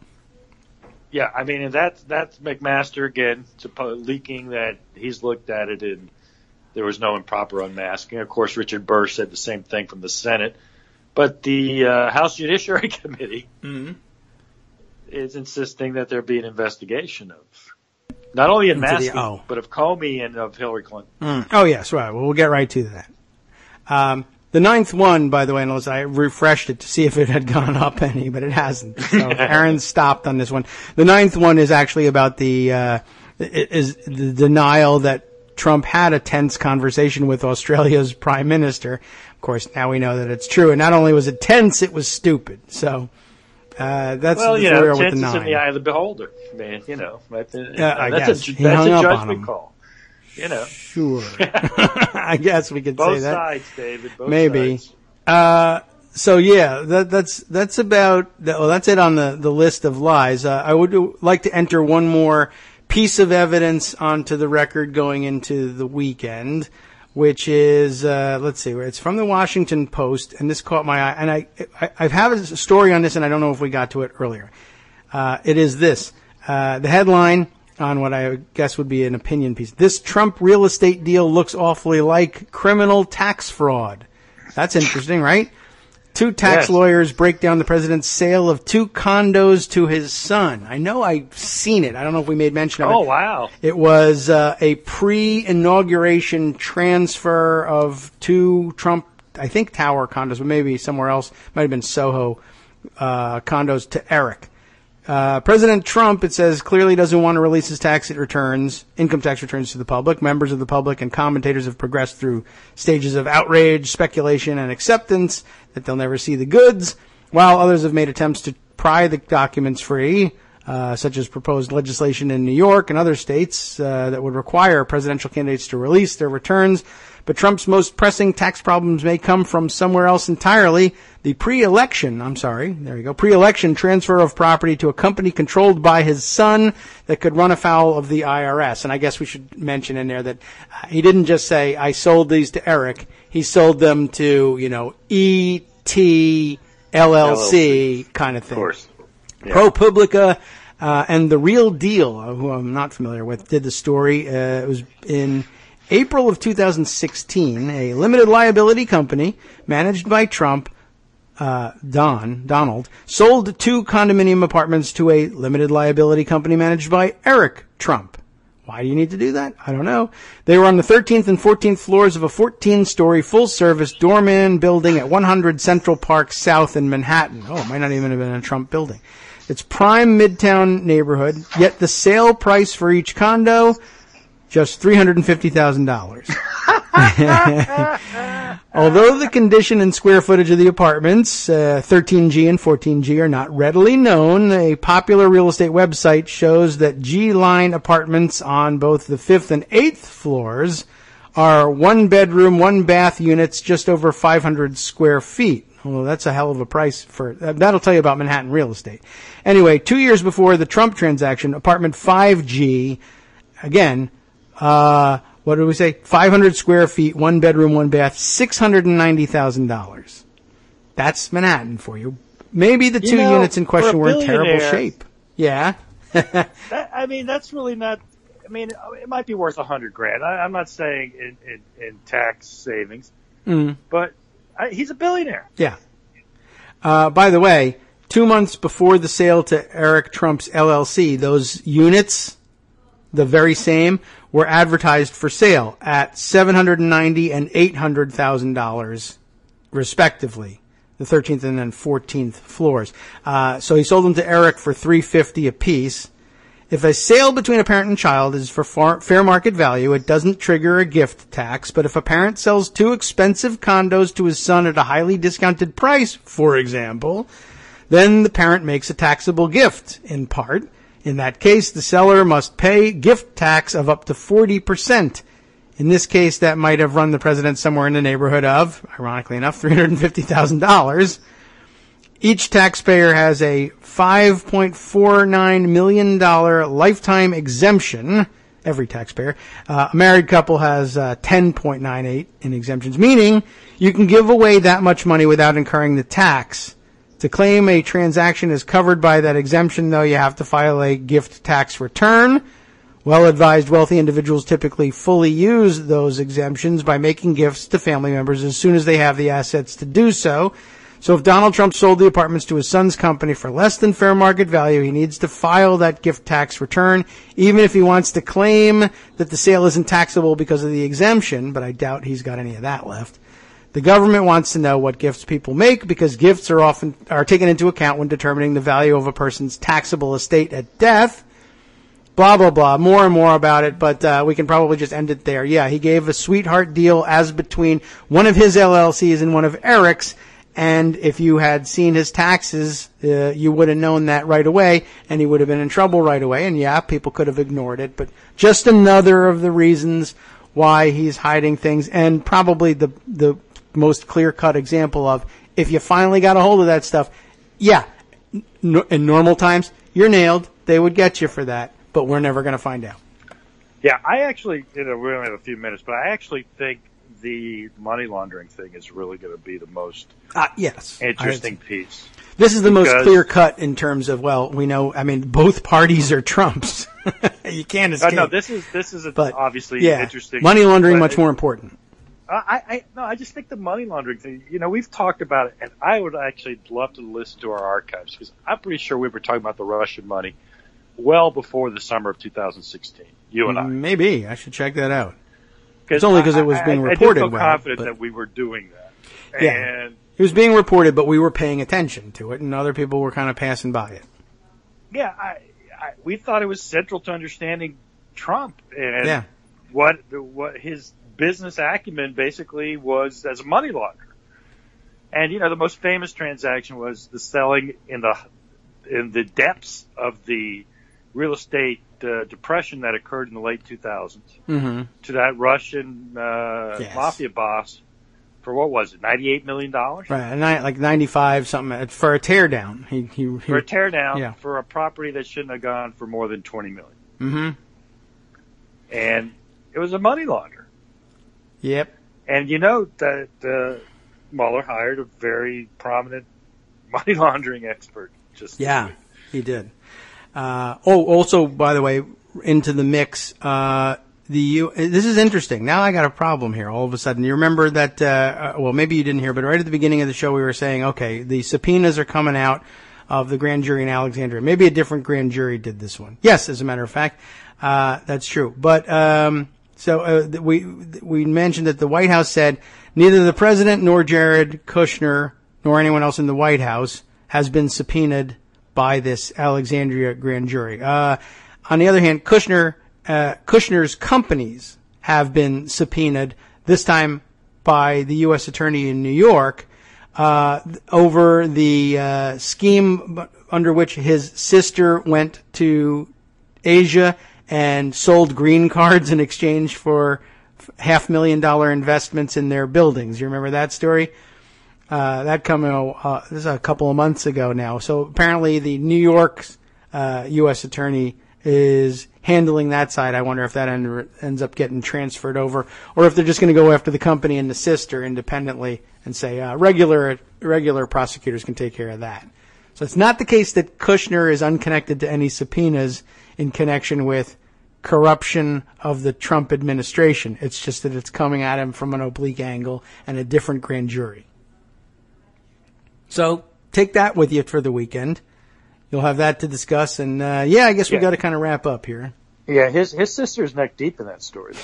Yeah, I mean, and that's McMaster, again, leaking that he's looked at it and there was no improper unmasking. Of course, Richard Burr said the same thing from the Senate. But the House Judiciary Committee is insisting that there be an investigation of not only unmasking, but of Comey and of Hillary Clinton. Oh, yes, right. Well, we'll get right to that. The ninth one, by the way, and I refreshed it to see if it had gone up any, but it hasn't. So Aaron stopped on this one. The ninth one is actually about the denial that Trump had a tense conversation with Australia's prime minister. Of course, now we know that it's true. And not only was it tense, it was stupid. So that's well, the tense with the is nine. in the eye of the beholder. Man, that's a judgment call. Sure. I guess we could both say that. Both sides, David. Both Maybe. sides. So yeah, that's about. Well, that's it on the list of lies. I would like to enter one more piece of evidence onto the record going into the weekend, which is let's see, it's from the Washington Post, and this caught my eye. And I have a story on this, and I don't know if we got to it earlier. It is this: the headline on what I guess would be an opinion piece. This Trump real estate deal looks awfully like criminal tax fraud. That's interesting, right? Two tax lawyers break down the president's sale of 2 condos to his son. I know I've seen it. I don't know if we made mention of it. Oh, wow. It was a pre-inauguration transfer of 2 Trump, I think, tower condos, but maybe somewhere else. Might have been Soho condos to Eric. President Trump, it says, clearly doesn't want to release his income tax returns to the public. Members of the public and commentators have progressed through stages of outrage, speculation, and acceptance that they'll never see the goods, while others have made attempts to pry the documents free, such as proposed legislation in New York and other states that would require presidential candidates to release their returns. But Trump's most pressing tax problems may come from somewhere else entirely. The pre-election transfer of property to a company controlled by his son that could run afoul of the IRS. And I guess we should mention in there that he didn't just say, I sold these to Eric. He sold them to, E.T. LLC kind of thing. Of course. Yeah. ProPublica and The Real Deal, who I'm not familiar with, did the story. It was in April of 2016, a limited liability company managed by Trump, Donald, sold 2 condominium apartments to a limited liability company managed by Eric Trump. Why do you need to do that? I don't know. They were on the 13th and 14th floors of a 14-story full-service doorman building at 100 Central Park South in Manhattan. Oh, it might not even have been a Trump building. It's prime Midtown neighborhood, yet the sale price for each condo, just $350,000. Although the condition and square footage of the apartments, 13G and 14G, are not readily known, a popular real estate website shows that G-line apartments on both the 5th and 8th floors are 1-bedroom, 1-bath units just over 500 square feet. Well, that's a hell of a price for that'll tell you about Manhattan real estate. Anyway, 2 years before the Trump transaction, apartment 5G, again, what did we say? 500 square feet, 1 bedroom, 1 bath, $690,000. That's Manhattan for you. Maybe the 2 units in question were in terrible shape. Yeah. That's really not. It might be worth $100,000. I'm not saying in tax savings, but he's a billionaire. Yeah. By the way, 2 months before the sale to Eric Trump's LLC, those units, the very same, were advertised for sale at $790,000 and $800,000, respectively, the 13th and then 14th floors. So he sold them to Eric for $350 apiece. If a sale between a parent and child is for fair market value, it doesn't trigger a gift tax. But if a parent sells 2 expensive condos to his son at a highly discounted price, for example, then the parent makes a taxable gift, in part. In that case, the seller must pay gift tax of up to 40%. In this case, that might have run the president somewhere in the neighborhood of, ironically enough, $350,000. Each taxpayer has a $5.49 million lifetime exemption. Every taxpayer. A married couple has 10.98 in exemptions, meaning you can give away that much money without incurring the tax. To claim a transaction is covered by that exemption, though, you have to file a gift tax return. Well-advised wealthy individuals typically fully use those exemptions by making gifts to family members as soon as they have the assets to do so. So if Donald Trump sold the apartments to his son's company for less than fair market value, he needs to file that gift tax return, even if he wants to claim that the sale isn't taxable because of the exemption, but I doubt he's got any of that left. The government wants to know what gifts people make because gifts are taken into account when determining the value of a person's taxable estate at death. Blah, blah, blah. More and more about it, but we can probably just end it there. Yeah, he gave a sweetheart deal as between one of his LLCs and one of Eric's. And if you had seen his taxes, you would have known that right away, and he would have been in trouble right away. And yeah, people could have ignored it, but just another of the reasons why he's hiding things, and probably the most clear-cut example of if you finally got a hold of that stuff, yeah, in normal times, you're nailed. They would get you for that, but we're never going to find out. Yeah, I actually, we only have a few minutes, but I actually think the money laundering thing is really going to be the most interesting piece. This is the most clear cut in terms of, well, we know, I mean, both parties are Trumps. You can't escape. No, this is obviously interesting. Money laundering much more important. I just think the money laundering thing, we've talked about it, and I would actually love to listen to our archives because I'm pretty sure we were talking about the Russian money well before the summer of 2016. You and I. Maybe. I should check that out. It's only because it was being reported. I do feel confident that we were doing that. Yeah. And it was being reported, but we were paying attention to it, and other people were kind of passing by it. Yeah, we thought it was central to understanding Trump and what his business acumen basically was as a money launderer. And the most famous transaction was the selling in the depths of the real estate depression that occurred in the late 2000s to that Russian mafia boss for what was it, $98 million? Right, like 95 something for a teardown. For a teardown for a property that shouldn't have gone for more than $20 million. Mm-hmm. And it was a money launderer. Yep. And that Mueller hired a very prominent money laundering expert. He did. Also, by the way, into the mix, this is interesting. Now I got a problem here all of a sudden. You remember that, well, maybe you didn't hear, but right at the beginning of the show we were saying, okay, the subpoenas are coming out of the grand jury in Alexandria. Maybe a different grand jury did this one. Yes, as a matter of fact, that's true. But, we mentioned that the White House said neither the president nor Jared Kushner nor anyone else in the White House has been subpoenaed by this Alexandria grand jury. On the other hand, Kushner's companies have been subpoenaed, this time by the U.S. Attorney in New York, over the scheme under which his sister went to Asia and sold green cards in exchange for $500,000 investments in their buildings. You remember that story? That this is a couple of months ago now. So apparently the New York's U.S. Attorney is handling that side. I wonder if that ends up getting transferred over, or if they're just going to go after the company and the sister independently and say regular prosecutors can take care of that. So it's not the case that Kushner is unconnected to any subpoenas in connection with corruption of the Trump administration. It's just that it's coming at him from an oblique angle and a different grand jury. So take that with you for the weekend. You'll have that to discuss. And, I guess we got to kind of wrap up here. Yeah, his sister's neck deep in that story.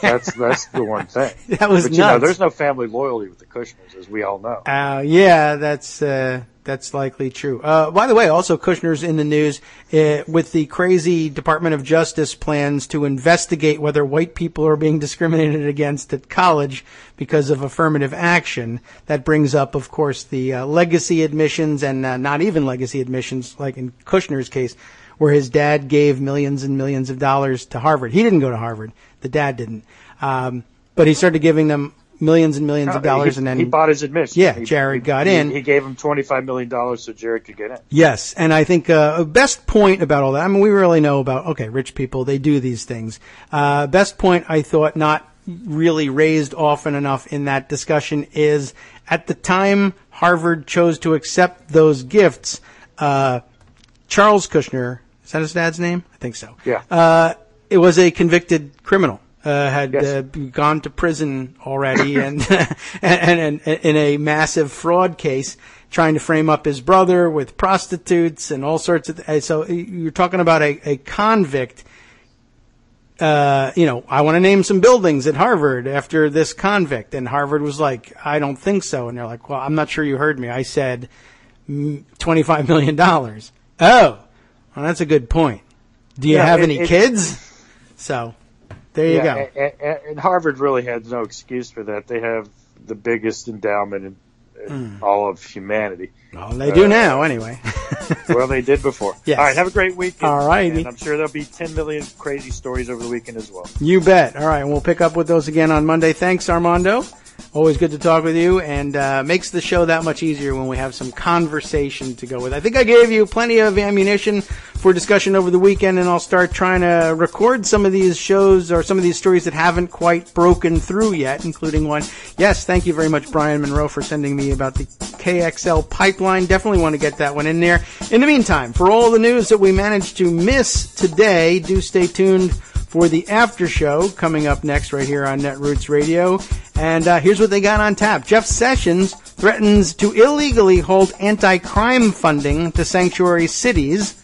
That's the one thing. That was nuts. Nuts. There's no family loyalty with the Kushners, as we all know. Yeah, that's likely true. By the way, also Kushner's in the news with the crazy Department of Justice plans to investigate whether white people are being discriminated against at college because of affirmative action. That brings up, of course, the legacy admissions and not even legacy admissions, like in Kushner's case, where his dad gave millions and millions of dollars to Harvard. He didn't go to Harvard. The dad didn't. But he started giving them millions and millions of dollars, and then he bought his admission. Yeah, Jared got in. He gave him $25 million so Jared could get in. Yes, and I think best point about all that, I mean, we really know about, okay, rich people, they do these things. Best point, I thought, not really raised often enough in that discussion is, at the time Harvard chose to accept those gifts, Charles Kushner, is that his dad's name? I think so. Yeah. It was a convicted criminal. Had yes. Gone to prison already and in a massive fraud case, trying to frame up his brother with prostitutes and all sorts of. So you're talking about a convict. I want to name some buildings at Harvard after this convict, and Harvard was like, I don't think so, and they're like, well, I'm not sure you heard me. I said $25 million. Oh, well, that's a good point. Do you have any kids? So. There you go. And Harvard really had no excuse for that. They have the biggest endowment in all of humanity. Well, they do now, anyway. Well, they did before. Yes. All right, have a great weekend. All right. And I'm sure there'll be 10 million crazy stories over the weekend as well. You bet. All right, and we'll pick up with those again on Monday. Thanks, Armando. Always good to talk with you, and makes the show that much easier when we have some conversation to go with. I think I gave you plenty of ammunition for discussion over the weekend, and I'll start trying to record some of these shows or some of these stories that haven't quite broken through yet, including one. Yes, thank you very much, Brian Monroe, for sending me about the KXL pipeline. Definitely want to get that one in there. In the meantime, for all the news that we managed to miss today, do stay tuned for the after show coming up next right here on Netroots Radio. And here's what they got on tap. Jeff Sessions threatens to illegally hold anti-crime funding to sanctuary cities,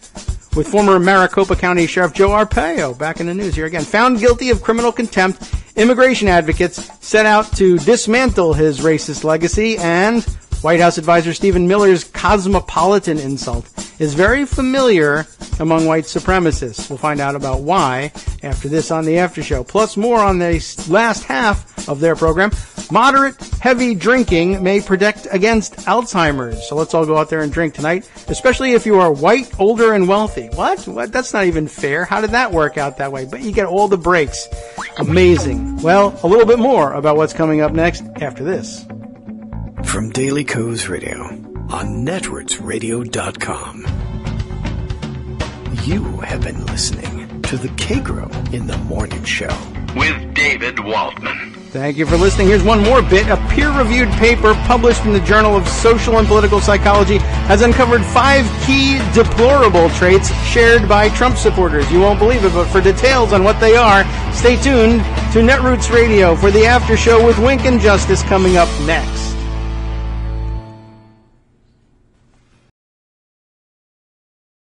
with former Maricopa County Sheriff Joe Arpaio back in the news here again. Found guilty of criminal contempt, immigration advocates set out to dismantle his racist legacy, and White House advisor Stephen Miller's cosmopolitan insult is very familiar among white supremacists. We'll find out about why after this on the After Show. Plus more on the last half of their program. Moderate, heavy drinking may protect against Alzheimer's. So let's all go out there and drink tonight, especially if you are white, older, and wealthy. What? That's not even fair. How did that work out that way? But you get all the breaks. Amazing. Well, a little bit more about what's coming up next after this. From Daily Kos Radio on netrootsradio.com. You have been listening to the Kagro in the Morning Show with David Waldman. Thank you for listening. Here's one more bit. A peer-reviewed paper published in the Journal of Social and Political Psychology has uncovered 5 key deplorable traits shared by Trump supporters. You won't believe it, but for details on what they are, stay tuned to Netroots Radio for the After Show with Wink and Justice coming up next.